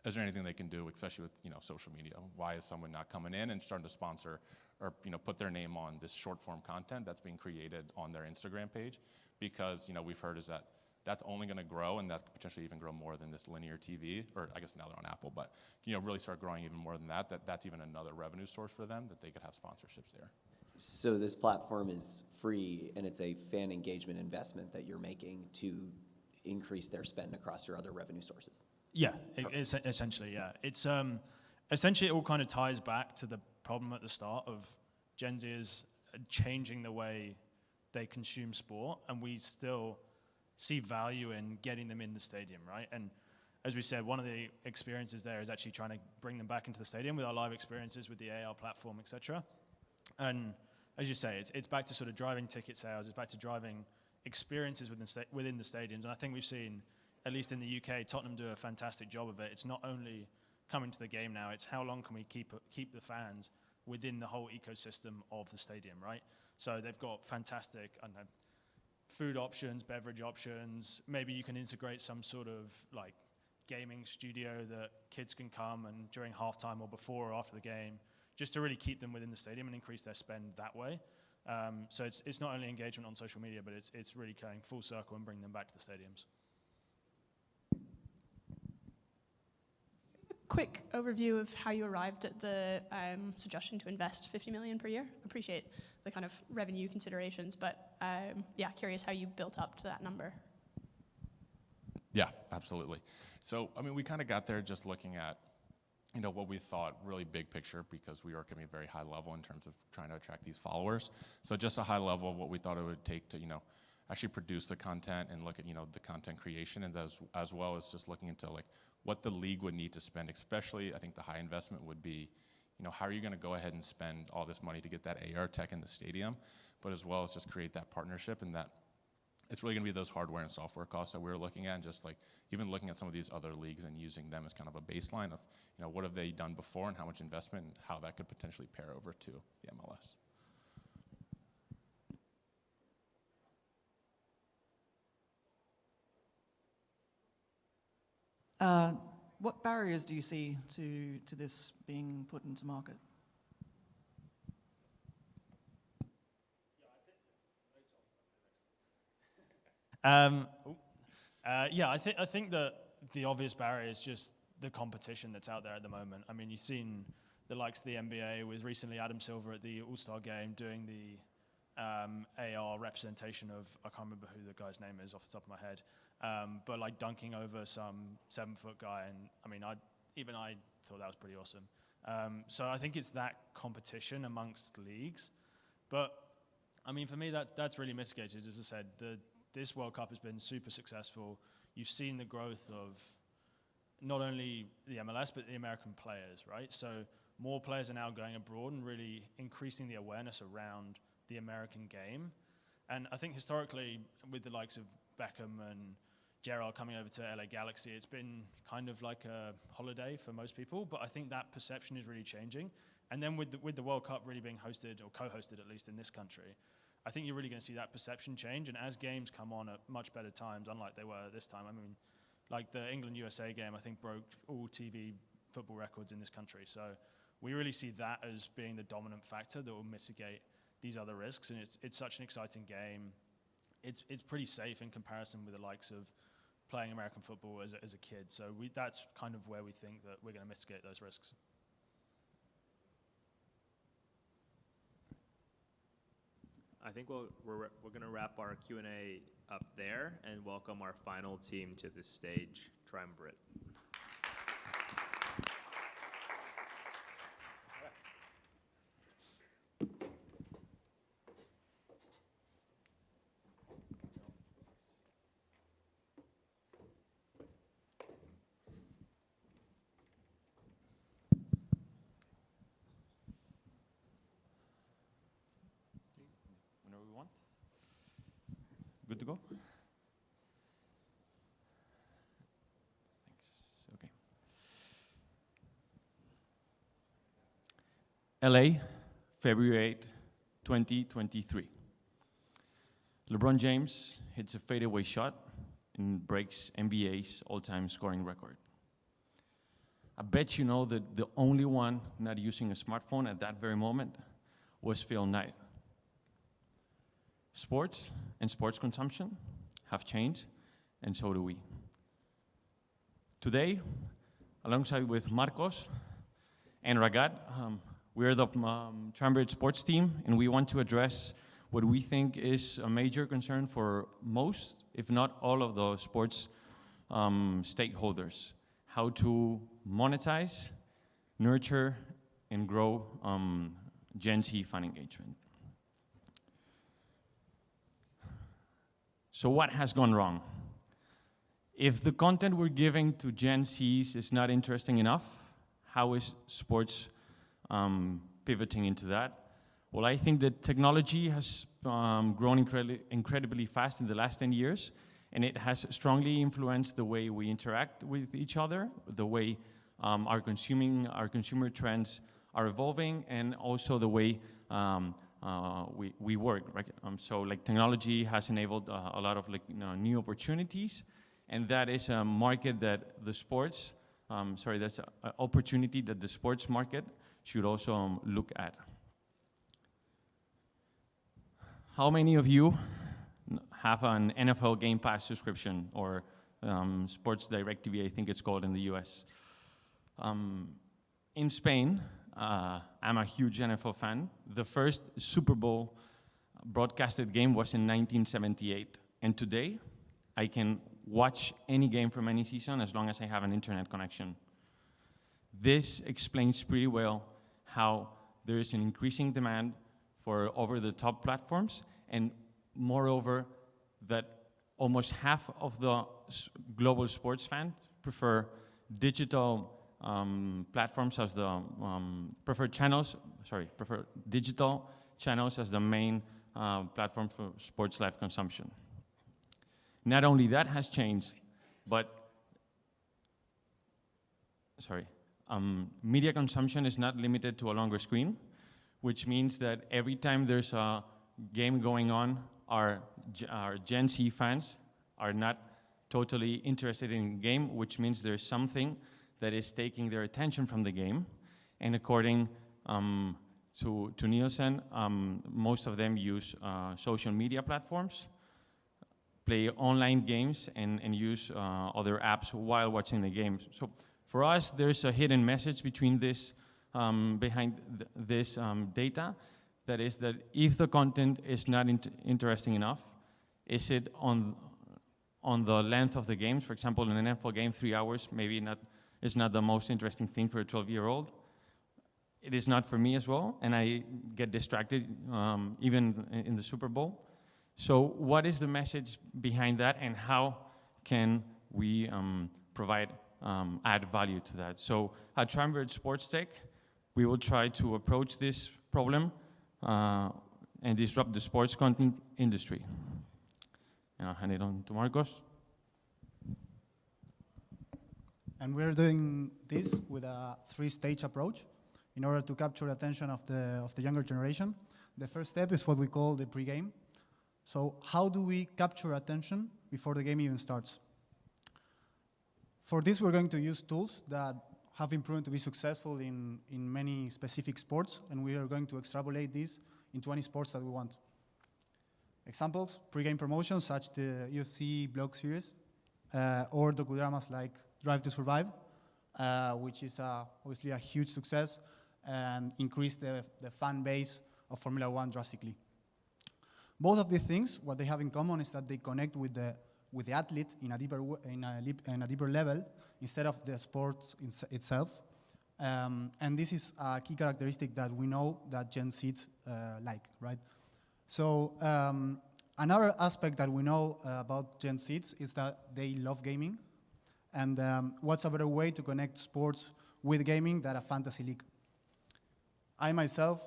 is there anything they can do, especially with, you know, social media? Why is someone not coming in and starting to sponsor or, you know, put their name on this short form content that's being created on their Instagram page? Because, you know, we've heard is that that's only going to grow, and that could potentially even grow more than this linear TV, or I guess now they're on Apple, but, you know, really start growing even more than that, that's even another revenue source for them, that they could have sponsorships there. So this platform is free, and it's a fan engagement investment that you're making to increase their spend across your other revenue sources. Yeah, it's essentially, yeah. It's essentially it all kind of ties back to the problem at the start of Gen Z is changing the way they consume sport, and we still see value in getting them in the stadium, right? And as we said, one of the experiences there is actually trying to bring them back into the stadium with our live experiences with the AR platform, et cetera. And as you say, it's back to sort of driving ticket sales, it's back to driving experiences within the stadiums. And I think we've seen, at least in the UK, Tottenham do a fantastic job of it. It's not only coming to the game now, it's how long can we keep the fans within the whole ecosystem of the stadium, right? So they've got fantastic, I don't know, food options, beverage options. Maybe you can integrate some sort of like gaming studio that kids can come and during halftime or before or after the game, just to really keep them within the stadium and increase their spend that way. So it's not only engagement on social media, but it's really going full circle and bringing them back to the stadiums. Quick overview of how you arrived at the suggestion to invest 50 million per year. Appreciate the kind of revenue considerations, but yeah, curious how you built up to that number. Yeah, absolutely. So, I mean, we kind of got there just looking at, you know, what we thought really big picture, because we are coming very high level in terms of trying to attract these followers. So just a high level of what we thought it would take to, you know, actually produce the content and look at, you know, the content creation, and as well as just looking into like what the league would need to spend, especially I think the high investment would be, you know, how are you going to go ahead and spend all this money to get that AR tech in the stadium, but as well as just create that partnership, and that it's really going to be those hardware and software costs that we're looking at, and just like even looking at some of these other leagues and using them as kind of a baseline of, you know, what have they done before and how much investment and how that could potentially pair over to the MLS. What barriers do you see to this being put into market? Yeah, I think that the obvious barrier is just the competition that's out there at the moment. I mean, you've seen the likes of the NBA with recently Adam Silver at the All-Star game doing the AR representation of, I can't remember who the guy's name is off the top of my head, but like dunking over some 7-foot guy, and I mean, I thought that was pretty awesome. So I think it's that competition amongst leagues, but I mean, for me, that's really mitigated. As I said, this World Cup has been super successful. You've seen the growth of not only the MLS, but the American players, right? So more players are now going abroad and really increasing the awareness around the American game. And I think historically, with the likes of Beckham and Gerrard coming over to LA Galaxy, it's been kind of like a holiday for most people, but I think that perception is really changing. And then with the World Cup really being hosted, or co-hosted at least in this country, I think you're really going to see that perception change. And as games come on at much better times, unlike they were this time, I mean, like the England-USA game, I think broke all TV football records in this country. So we really see that as being the dominant factor that will mitigate these other risks. And it's such an exciting game. It's pretty safe in comparison with the likes of playing American football as a kid. So that's kind of where we think that we're going to mitigate those risks. I think we're going to wrap our Q&A up there and welcome our final team to the stage, Triumvirate. Whenever we want. Good to go? Thanks. Okay. LA, February 8, 2023. LeBron James hits a fadeaway shot and breaks NBA's all-time scoring record. I bet you know that the only one not using a smartphone at that very moment was Phil Knight. Sports and sports consumption have changed, and so do we. Today, alongside with Marcos and Ragat, we are the Triumvirate sports team, and we want to address what we think is a major concern for most, if not all, of the sports stakeholders: how to monetize, nurture, and grow Gen Z fan engagement. So what has gone wrong? If the content we're giving to Gen Zs is not interesting enough, how is sports pivoting into that? Well, I think that technology has grown incredibly fast in the last 10 years, and it has strongly influenced the way we interact with each other, the way our consumer trends are evolving, and also the way we work, right? So like technology has enabled a lot of new opportunities, and that is a market that the sports, that's an opportunity that the sports market should also look at. How many of you have an NFL Game Pass subscription, or Sports Direct TV, I think it's called in the US? In Spain, I'm a huge NFL fan. The first Super Bowl broadcasted game was in 1978. And today, I can watch any game from any season as long as I have an internet connection. This explains pretty well how there is an increasing demand for over-the-top platforms, and moreover, that almost half of the global sports fans prefer digital platforms as the prefer digital channels as the main platform for sports live consumption. Not only that has changed, but media consumption is not limited to a longer screen, which means that every time there's a game going on, our Gen Z fans are not totally interested in the game, which means there's something that is taking their attention from the game. And according to Nielsen, most of them use social media platforms, play online games, and use other apps while watching the game. So for us, there's a hidden message behind this data. That is that if the content is not interesting enough, is it on the length of the games? For example, in an NFL game, 3 hours maybe is not the most interesting thing for a 12-year-old. It is not for me as well, and I get distracted even in the Super Bowl. So what is the message behind that, and how can we add value to that? So at Triumvirate Sports Tech, we will try to approach this problem and disrupt the sports content industry. And I'll hand it on to Marcos. And we're doing this with a three-stage approach in order to capture attention of the younger generation. The first step is what we call the pre-game. So how do we capture attention before the game even starts? For this, we're going to use tools that have been proven to be successful in many specific sports, and we are going to extrapolate this into any sports that we want. Examples: pre-game promotions such as the UFC blog series, or docudramas like Drive to Survive, which is obviously a huge success and increased the fan base of Formula One drastically. Both of these things, what they have in common is that they connect with the athlete in a deeper level instead of the sports itself. And this is a key characteristic that we know that Gen Zs like, right? So another aspect that we know about Gen Zs is that they love gaming. And what's a better way to connect sports with gaming than a fantasy league? I myself,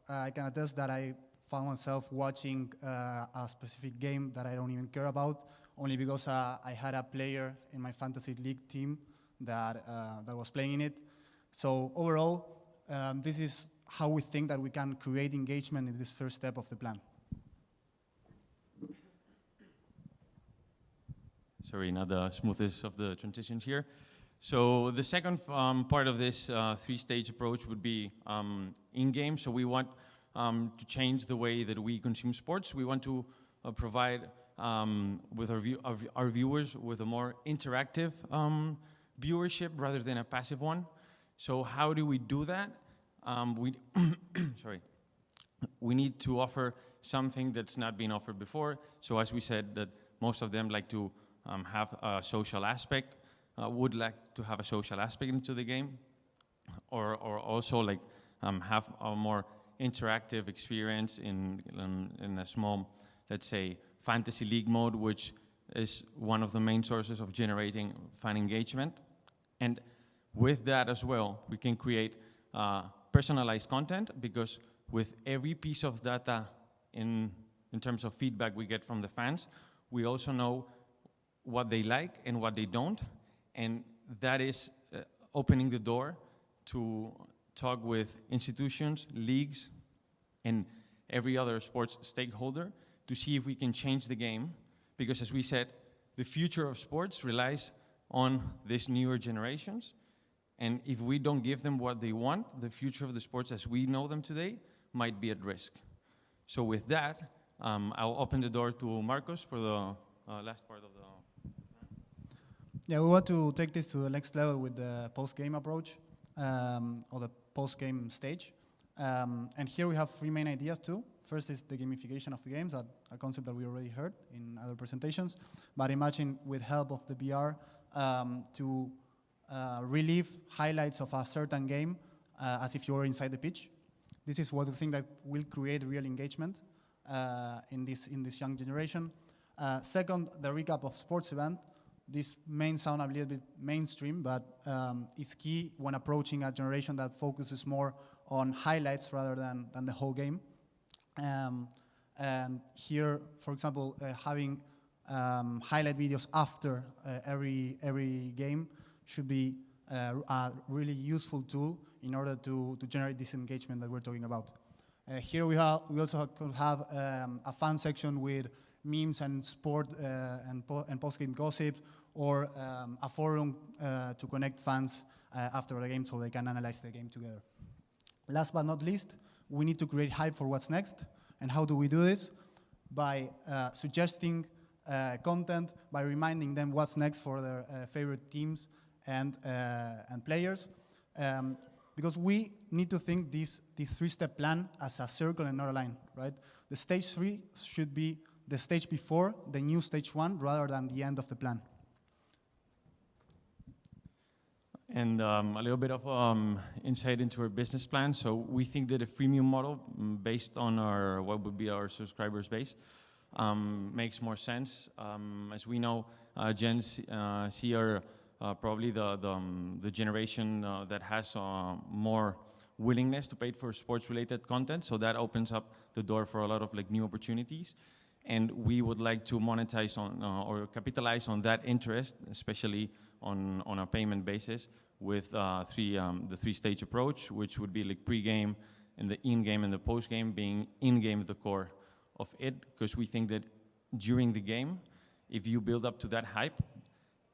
I can attest that I found myself watching a specific game that I don't even care about, only because I had a player in my fantasy league team that was playing in it. So overall, this is how we think that we can create engagement in this first step of the plan. Sorry, not the smoothest of the transitions here. So the second part of this three-stage approach would be in-game. So we want to change the way that we consume sports. We want to provide with our viewers with a more interactive viewership rather than a passive one. So how do we do that? We need to offer something that's not been offered before. So as we said, that most of them like to have a social aspect, would like to have a social aspect into the game, or also like have a more interactive experience in a small, let's say, fantasy league mode, which is one of the main sources of generating fan engagement. And with that as well, we can create personalized content, because with every piece of data in terms of feedback we get from the fans, we also know what they like and what they don't. And that is opening the door to talk with institutions, leagues, and every other sports stakeholder to see if we can change the game. Because as we said, the future of sports relies on these newer generations. And if we don't give them what they want, the future of the sports as we know them today might be at risk. So with that, I'll open the door to Marcos for the last part of the... Yeah, we want to take this to the next level with the post-game approach, or the post-game stage. And here we have three main ideas too. First is the gamification of the games, a concept that we already heard in other presentations. But imagine with help of the VR to relive highlights of a certain game as if you were inside the pitch. This is what we think that will create real engagement in this young generation. Second, the recap of sports event. This may sound a little bit mainstream, but it's key when approaching a generation that focuses more on highlights rather than the whole game. And here, for example, having highlight videos after every game should be a really useful tool in order to generate this engagement that we're talking about. Here we also could have a fan section with memes and sport and post-game gossip, or a forum to connect fans after the game so they can analyze the game together. Last but not least, we need to create hype for what's next. And how do we do this? By suggesting content, by reminding them what's next for their favorite teams and players. Because we need to think this three-step plan as a circle and not a line, right? The stage 3 should be the stage before the new stage 1 rather than the end of the plan. And a little bit of insight into our business plan. So we think that a freemium model based on what would be our subscribers base makes more sense. As we know, Gen Z are probably the generation that has more willingness to pay for sports-related content. So that opens up the door for a lot of like new opportunities. And we would like to monetize on or capitalize on that interest, especially on a payment basis, with the three-stage approach, which would be like pre-game, and the in-game and the post-game, being in-game the core of it, because we think that during the game, if you build up to that hype,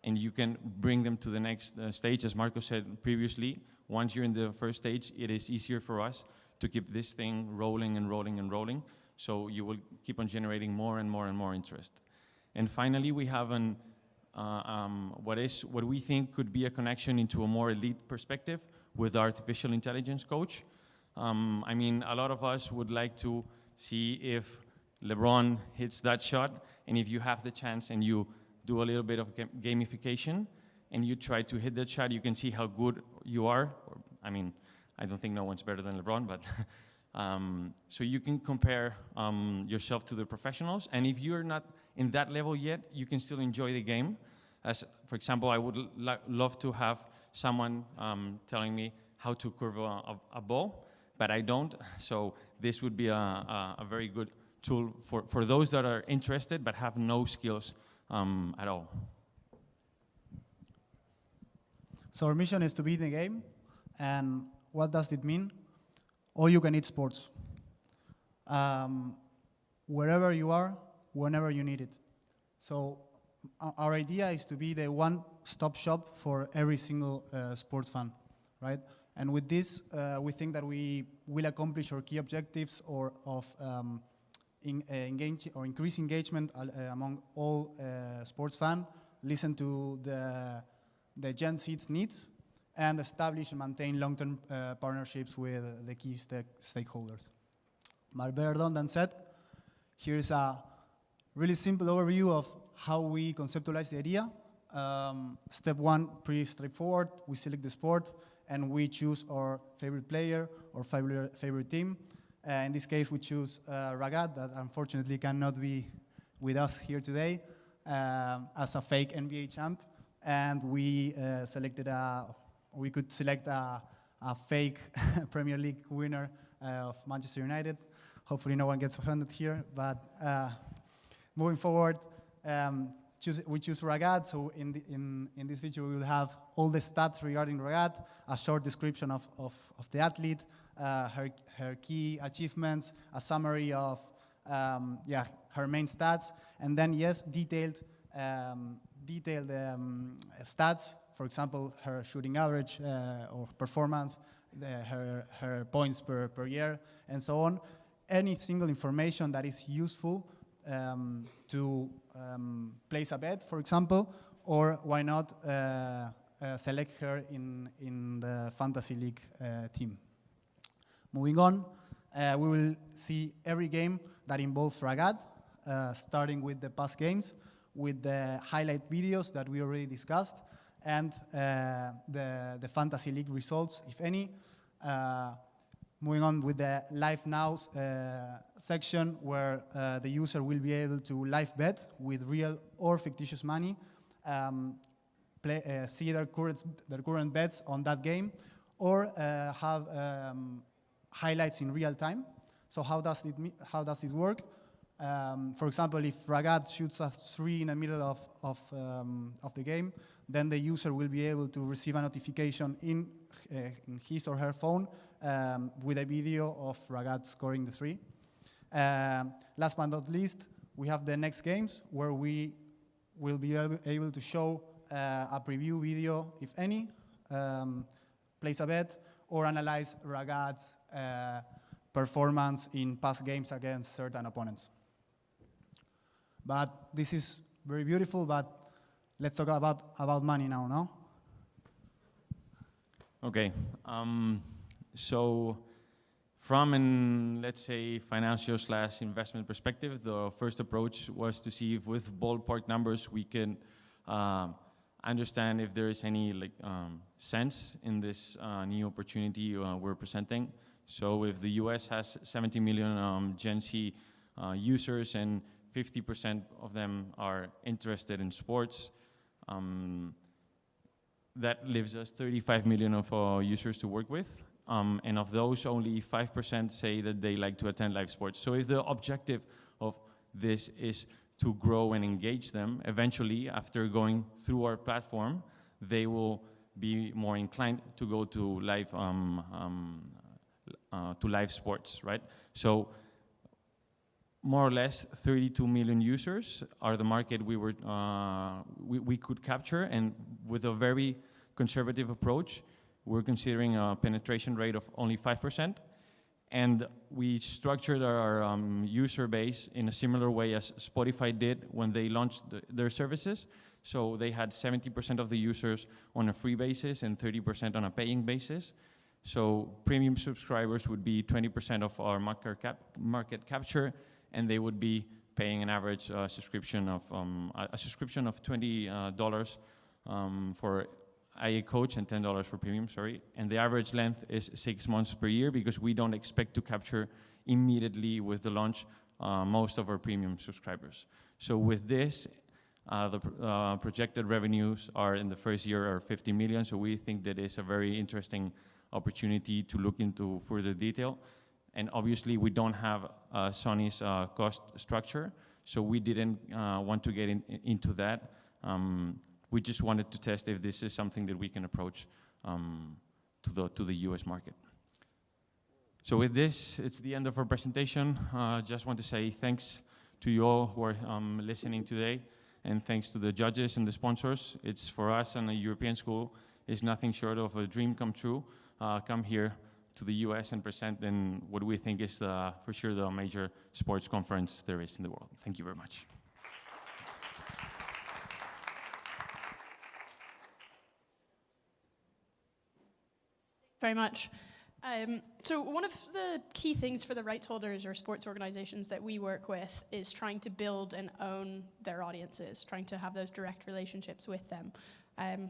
and you can bring them to the next stage, as Marco said previously, once you're in the first stage, it is easier for us to keep this thing rolling and rolling and rolling. So you will keep on generating more and more and more interest. And finally, we have what we think could be a connection into a more elite perspective with the artificial intelligence coach. I mean, a lot of us would like to see if LeBron hits that shot, and if you have the chance and you do a little bit of gamification, and you try to hit that shot, you can see how good you are. I mean, I don't think no one's better than LeBron, but so you can compare yourself to the professionals, and if you're not in that level yet, you can still enjoy the game. As, for example, I would love to have someone telling me how to curve a ball, but I don't, so this would be a very good tool for those that are interested but have no skills at all. So our mission is to beat the game, and what does it mean? All you can eat sports. Wherever you are, whenever you need it. So our idea is to be the one-stop shop for every single sports fan, right? And with this, we think that we will accomplish our key objectives of increase engagement among all sports fans, listen to the Gen Z's needs, and establish and maintain long-term partnerships with the key stakeholders. But better done than said. Here's a really simple overview of how we conceptualize the idea. Step one, pretty straightforward. We select the sport, and we choose our favorite player or favorite team. In this case, we choose Ragat, that unfortunately cannot be with us here today, as a fake NBA champ. And we we could select a fake Premier League winner of Manchester United. Hopefully no one gets offended here, but moving forward, we choose Ragat. So in this video, we will have all the stats regarding Ragat, a short description of the athlete, her key achievements, a summary of her main stats, and then detailed stats. For example, her shooting average or performance, her points per year, and so on. Any single information that is useful to place a bet, for example, or why not select her in the Fantasy League team. Moving on, we will see every game that involves Ragat, starting with the past games, with the highlight videos that we already discussed, and the Fantasy League results, if any. Moving on with the Live Now section, where the user will be able to live bet with real or fictitious money, see their current bets on that game, or have highlights in real time. So how does it work? For example, if Ragat shoots a 3 in the middle of the game, then the user will be able to receive a notification in his or her phone with a video of Ragat scoring the 3. Last but not least, we have the next games, where we will be able to show a preview video, if any, place a bet, or analyze Ragat's performance in past games against certain opponents. But this is very beautiful, but let's talk about money now, no? Okay, so from an, let's say, financial/investment perspective, the first approach was to see if with ballpark numbers we can understand if there is any sense in this new opportunity we're presenting. So if the US has 70 million Gen Z users and 50% of them are interested in sports, that leaves us 35 million of users to work with. And of those, only 5% say that they like to attend live sports. So if the objective of this is to grow and engage them, eventually, after going through our platform, they will be more inclined to go to live sports, right? So more or less 32 million users are the market we could capture, and with a very conservative approach, we're considering a penetration rate of only 5%, and we structured our user base in a similar way as Spotify did when they launched their services. So they had 70% of the users on a free basis and 30% on a paying basis. So premium subscribers would be 20% of our market capture, and they would be paying an average subscription of $20 for IA Coach and $10 for Premium, sorry. And the average length is 6 months per year because we don't expect to capture immediately with the launch most of our Premium subscribers. So with this, the projected revenues are in the first year are 50 million, so we think that is a very interesting opportunity to look into further detail. And obviously, we don't have Sony's cost structure, so we didn't want to get into that. We just wanted to test if this is something that we can approach to the US market. So with this, it's the end of our presentation. Just want to say thanks to you all who are listening today, and thanks to the judges and the sponsors. It's for us and a European school, it's nothing short of a dream come true. Come here to the US and present in what we think is for sure the major sports conference there is in the world. Thank you very much. Very much. So one of the key things for the rights holders or sports organizations that we work with is trying to build and own their audiences, trying to have those direct relationships with them.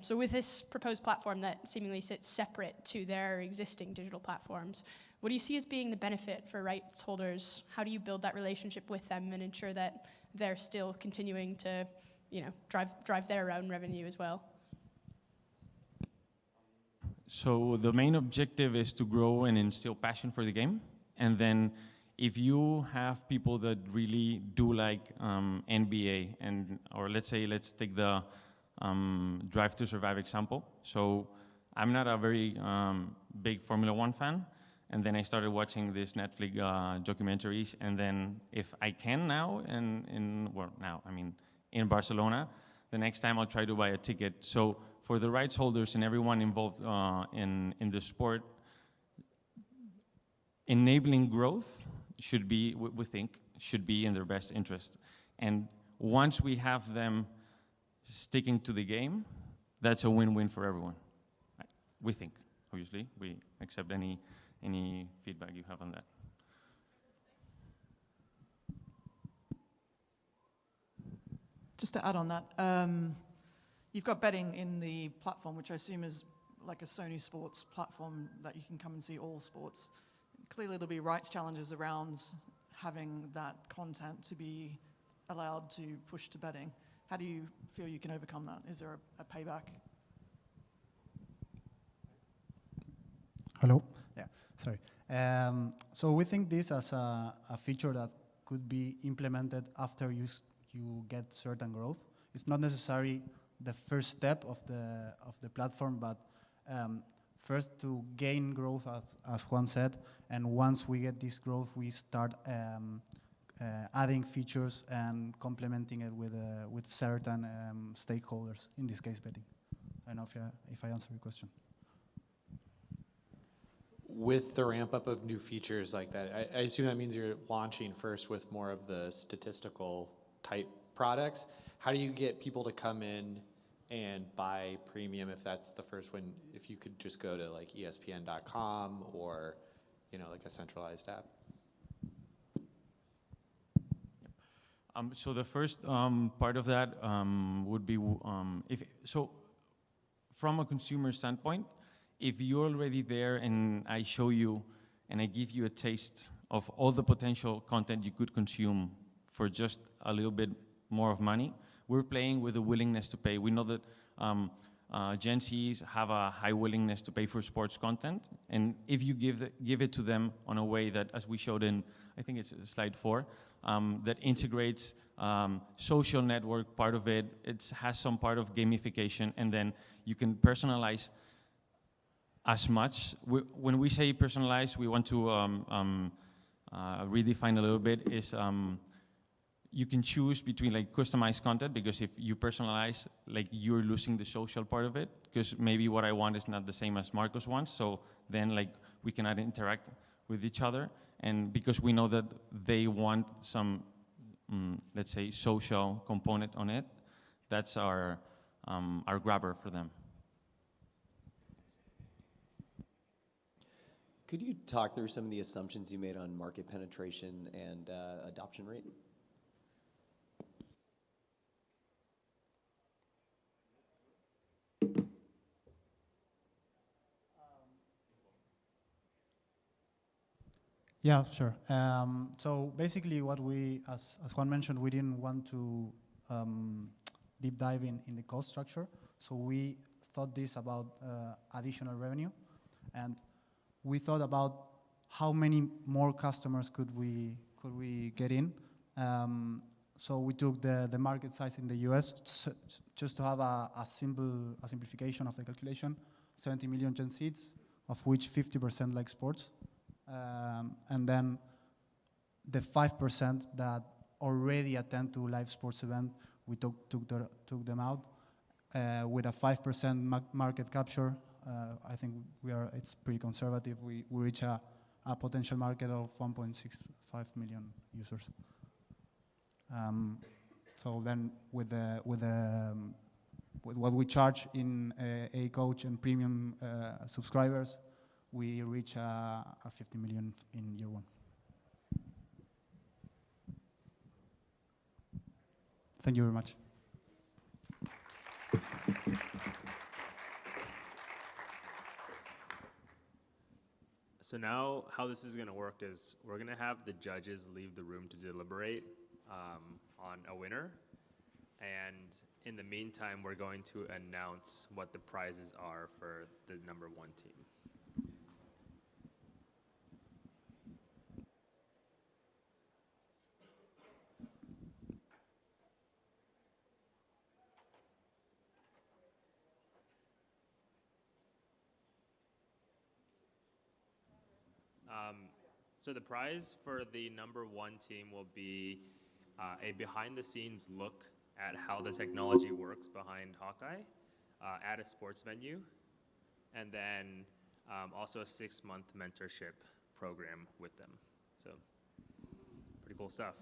So with this proposed platform that seemingly sits separate to their existing digital platforms, what do you see as being the benefit for rights holders? How do you build that relationship with them and ensure that they're still continuing to, drive their own revenue as well? So the main objective is to grow and instill passion for the game. And then if you have people that really do like NBA, or let's take the Drive to Survive example. So I'm not a very big Formula One fan. And then I started watching these Netflix documentaries. And then if I can now, in Barcelona, the next time I'll try to buy a ticket. So for the rights holders and everyone involved in the sport, enabling growth should be, we think, should be in their best interest. And once we have them sticking to the game, that's a win-win for everyone. We think, obviously. We accept any feedback you have on that. Just to add on that, you've got betting in the platform, which I assume is like a Sony Sports platform that you can come and see all sports. Clearly, there'll be rights challenges around having that content to be allowed to push to betting. How do you feel you can overcome that? Is there a payback? Hello? Yeah, sorry. So we think this as a feature that could be implemented after you get certain growth. It's not necessarily the first step of the platform, but first to gain growth, as Juan said, and once we get this growth, we start adding features and complementing it with certain stakeholders, in this case betting. I don't know if I answered your question. With the ramp up of new features like that, I assume that means you're launching first with more of the statistical type products. How do you get people to come in and buy premium if that's the first one, if you could just go to like ESPN.com or, like a centralized app? So the first part of that would be, from a consumer standpoint, if you're already there and I show you and I give you a taste of all the potential content you could consume for just a little bit more of money, we're playing with the willingness to pay. We know that Gen Zs have a high willingness to pay for sports content, and if you give it to them on a way that, as we showed in, I think it's slide 4, that integrates social network part of it, it has some part of gamification, and then you can personalize as much. When we say personalize, we want to redefine a little bit, is you can choose between like customized content, because if you personalize, like you're losing the social part of it, because maybe what I want is not the same as Marcos wants, so then like we cannot interact with each other, and because we know that they want some, let's say, social component on it, that's our grabber for them. Could you talk through some of the assumptions you made on market penetration and adoption rate? Yeah, sure. So basically what as Juan mentioned, we didn't want to deep dive in the cost structure. So we thought this about additional revenue. And we thought about how many more customers could we get in. So we took the market size in the US just to have a simplification of the calculation, 70 million Gen seats, of which 50% like sports. And then the 5% that already attend to live sports event, we took them out with a 5% market capture. I think it's pretty conservative. We reach a potential market of 1.65 million users. So then with what we charge in a coach and premium subscribers, we reach a 50 million in year one. Thank you very much. So now how this is going to work is we're going to have the judges leave the room to deliberate on a winner. And in the meantime, we're going to announce what the prizes are for the number one team. So the prize for the number one team will be a behind-the-scenes look at how the technology works behind Hawkeye at a sports venue, and then also a 6-month mentorship program with them. So pretty cool stuff.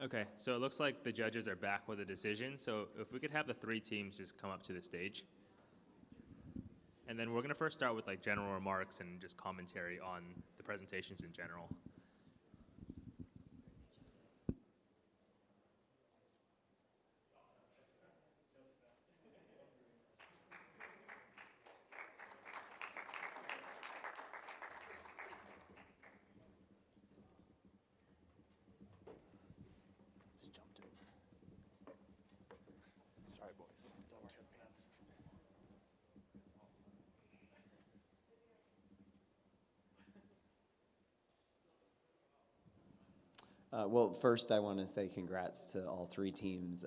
Okay, so it looks like the judges are back with a decision. So if we could have the 3 teams just come up to the stage. And then we're going to first start with like general remarks and just commentary on the presentations in general. Well, first I want to say congrats to all three teams.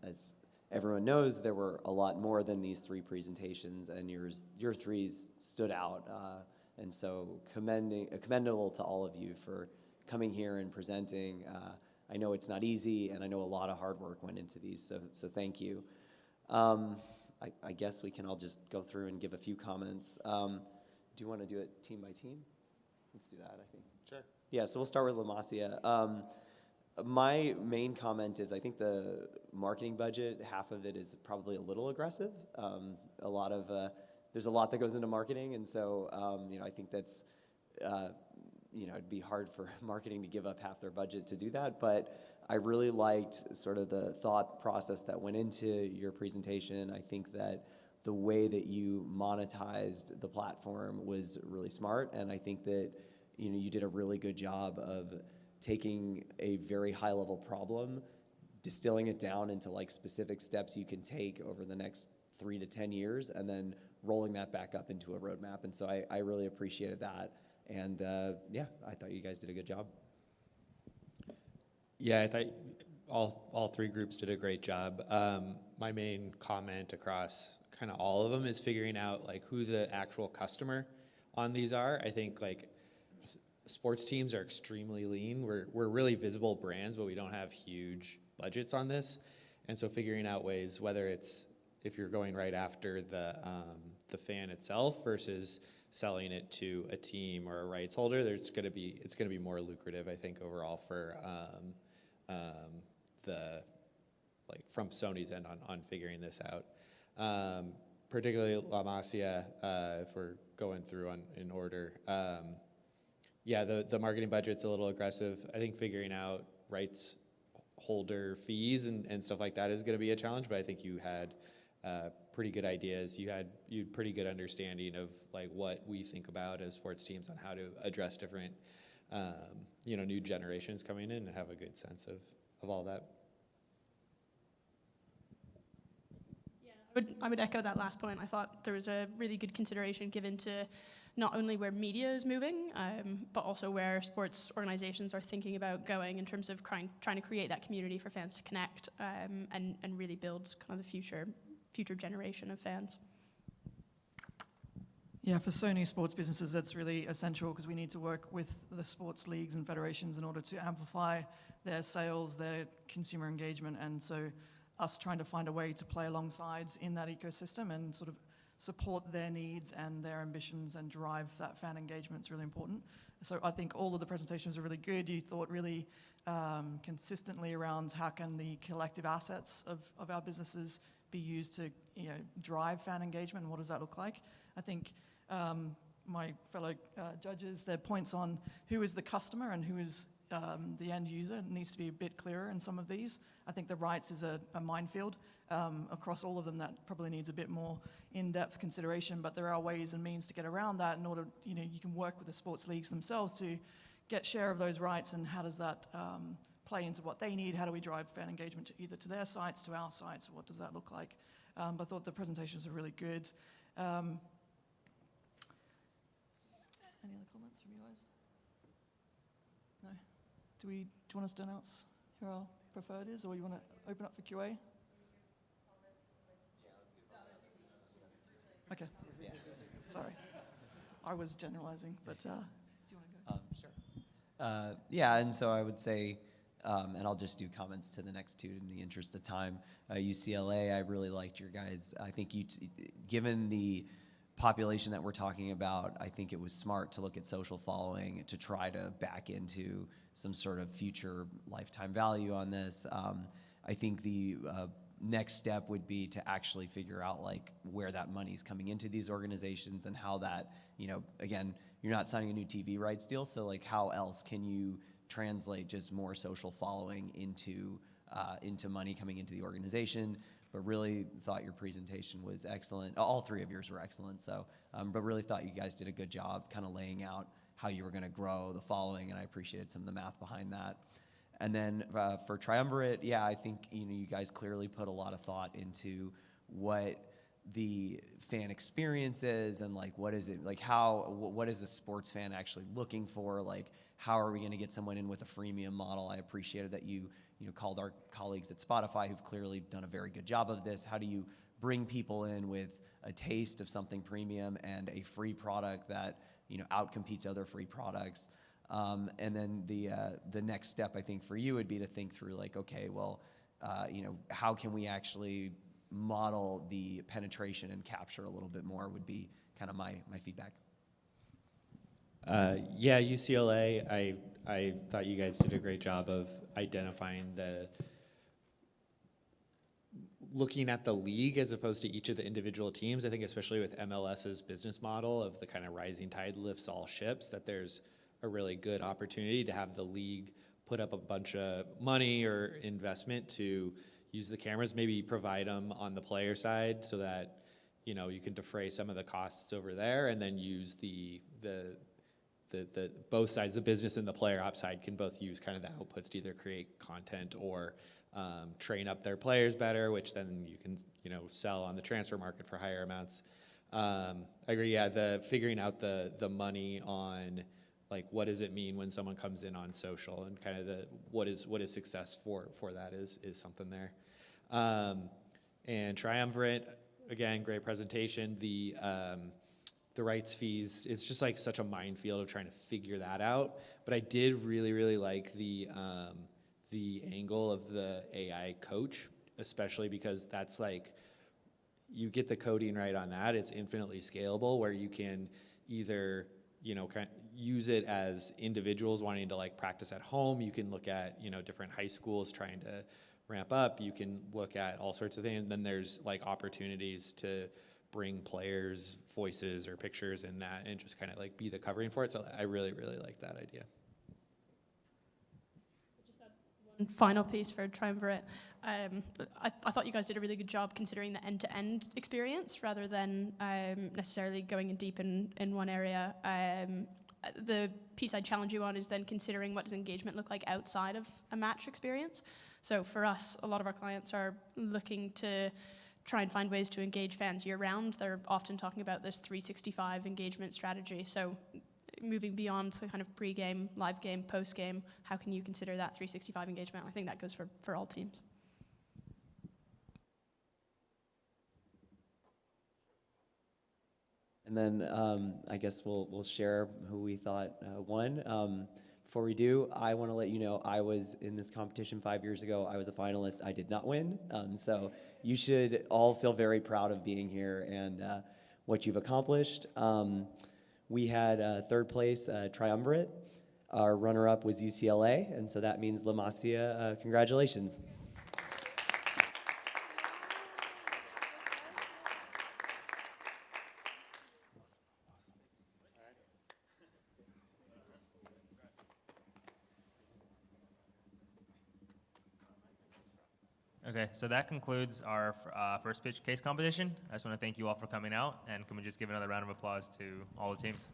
As everyone knows, there were a lot more than these three presentations, and your threes stood out. And so commendable to all of you for coming here and presenting. I know it's not easy, and I know a lot of hard work went into these, so thank you. I guess we can all just go through and give a few comments. Do you want to do it team by team? Let's do that, I think. Sure. Yeah, so we'll start with La Masia. My main comment is I think the marketing budget, half of it is probably a little aggressive. There's a lot that goes into marketing, and so I think that's it'd be hard for marketing to give up half their budget to do that. But I really liked sort of the thought process that went into your presentation. I think that the way that you monetized the platform was really smart, and I think that you did a really good job of taking a very high-level problem, distilling it down into like specific steps you can take over the next 3 to 10 years, and then rolling that back up into a roadmap. And so I really appreciated that. And yeah, I thought you guys did a good job. Yeah, I thought all three groups did a great job. My main comment across kind of all of them is figuring out like who the actual customer on these are. I think like sports teams are extremely lean. We're really visible brands, but we don't have huge budgets on this. And so figuring out ways, whether it's if you're going right after the fan itself versus selling it to a team or a rights holder, it's going to be more lucrative, I think, overall for from Sony's end on figuring this out. Particularly La Masia, if we're going through in order. Yeah, the marketing budget's a little aggressive. I think figuring out rights holder fees and stuff like that is going to be a challenge, but I think you had pretty good ideas. You had pretty good understanding of like what we think about as sports teams on how to address different new generations coming in and have a good sense of all that. I would echo that last point. I thought there was a really good consideration given to not only where media is moving, but also where sports organizations are thinking about going in terms of trying to create that community for fans to connect and really build kind of the future generation of fans. Yeah, for Sony sports businesses, that's really essential because we need to work with the sports leagues and federations in order to amplify their sales, their consumer engagement, and so us trying to find a way to play alongside in that ecosystem and sort of support their needs and their ambitions and drive that fan engagement is really important. So I think all of the presentations are really good. You thought really consistently around how can the collective assets of our businesses be used to drive fan engagement and what does that look like. I think my fellow judges, their points on who is the customer and who is the end user needs to be a bit clearer in some of these. I think the rights is a minefield across all of them that probably needs a bit more in-depth consideration, but there are ways and means to get around that in order, you can work with the sports leagues themselves to get share of those rights and how does that play into what they need? How do we drive fan engagement either to their sites, to our sites? What does that look like? But I thought the presentations were really good. Any other comments from you guys? No? Do you want us to announce who our preferred is, or you want to open up for QA? Okay. Yeah. Sorry. I was generalizing, but do you want to go? Sure. Yeah, and so I would say, and I'll just do comments to the next two in the interest of time. UCLA, I really liked your guys. I think given the population that we're talking about, I think it was smart to look at social following to try to back into some sort of future lifetime value on this. I think the next step would be to actually figure out like where that money's coming into these organizations and how that, again, you're not signing a new TV rights deal, so like how else can you translate just more social following into money coming into the organization? But really thought your presentation was excellent. All three of yours were excellent. So, but really thought you guys did a good job kind of laying out how you were going to grow the following, and I appreciated some of the math behind that. And then for Triumvirate, yeah, I think you guys clearly put a lot of thought into what the fan experiences and like what is it like what is the sports fan actually looking for, like how are we going to get someone in with a freemium model. I appreciated that you called our colleagues at Spotify who've clearly done a very good job of this. How do you bring people in with a taste of something premium and a free product that outcompetes other free products? And then the next step I think for you would be to think through like, okay, well, how can we actually model the penetration and capture a little bit more would be kind of my feedback. Yeah, UCLA, I thought you guys did a great job of identifying looking at the league as opposed to each of the individual teams. I think especially with MLS's business model of the kind of rising tide lifts all ships, that there's a really good opportunity to have the league put up a bunch of money or investment to use the cameras, maybe provide them on the player side so that you can defray some of the costs over there, and then use the both sides, the business and the player ops side, can both use kind of the outputs to either create content or train up their players better, which then you can sell on the transfer market for higher amounts. I agree. Yeah, the figuring out the money on like what does it mean when someone comes in on social, and kind of what is success for that is something there. And Triumvirate, again, great presentation. The rights fees, it's just like such a minefield of trying to figure that out. But I did really like the angle of the AI coach, especially because that's like, you get the coding right on that, it's infinitely scalable, where you can either kind of use it as individuals wanting to like practice at home. You can look at different high schools trying to ramp up. You can look at all sorts of things. And then there's like opportunities to bring players' voices or pictures in that and just kind of like be the covering for it. So I really like that idea. One final piece for Triumvirate. I thought you guys did a really good job considering the end-to-end experience rather than necessarily going in deep in one area. The piece I challenge you on is then considering what does engagement look like outside of a match experience. So for us, a lot of our clients are looking to try and find ways to engage fans year-round. They're often talking about this 365 engagement strategy. So moving beyond the kind of pre-game, live game, post-game, how can you consider that 365 engagement? I think that goes for all teams. And then I guess we'll share who we thought won. Before we do, I want to let you know I was in this competition 5 years ago. I was a finalist. I did not win. So you should all feel very proud of being here and what you've accomplished. We had third place, Triumvirate. Our runner-up was UCLA, and so that means La Masia. Congratulations. Okay, so that concludes our first pitch case competition. I just want to thank you all for coming out, and can we just give another round of applause to all the teams?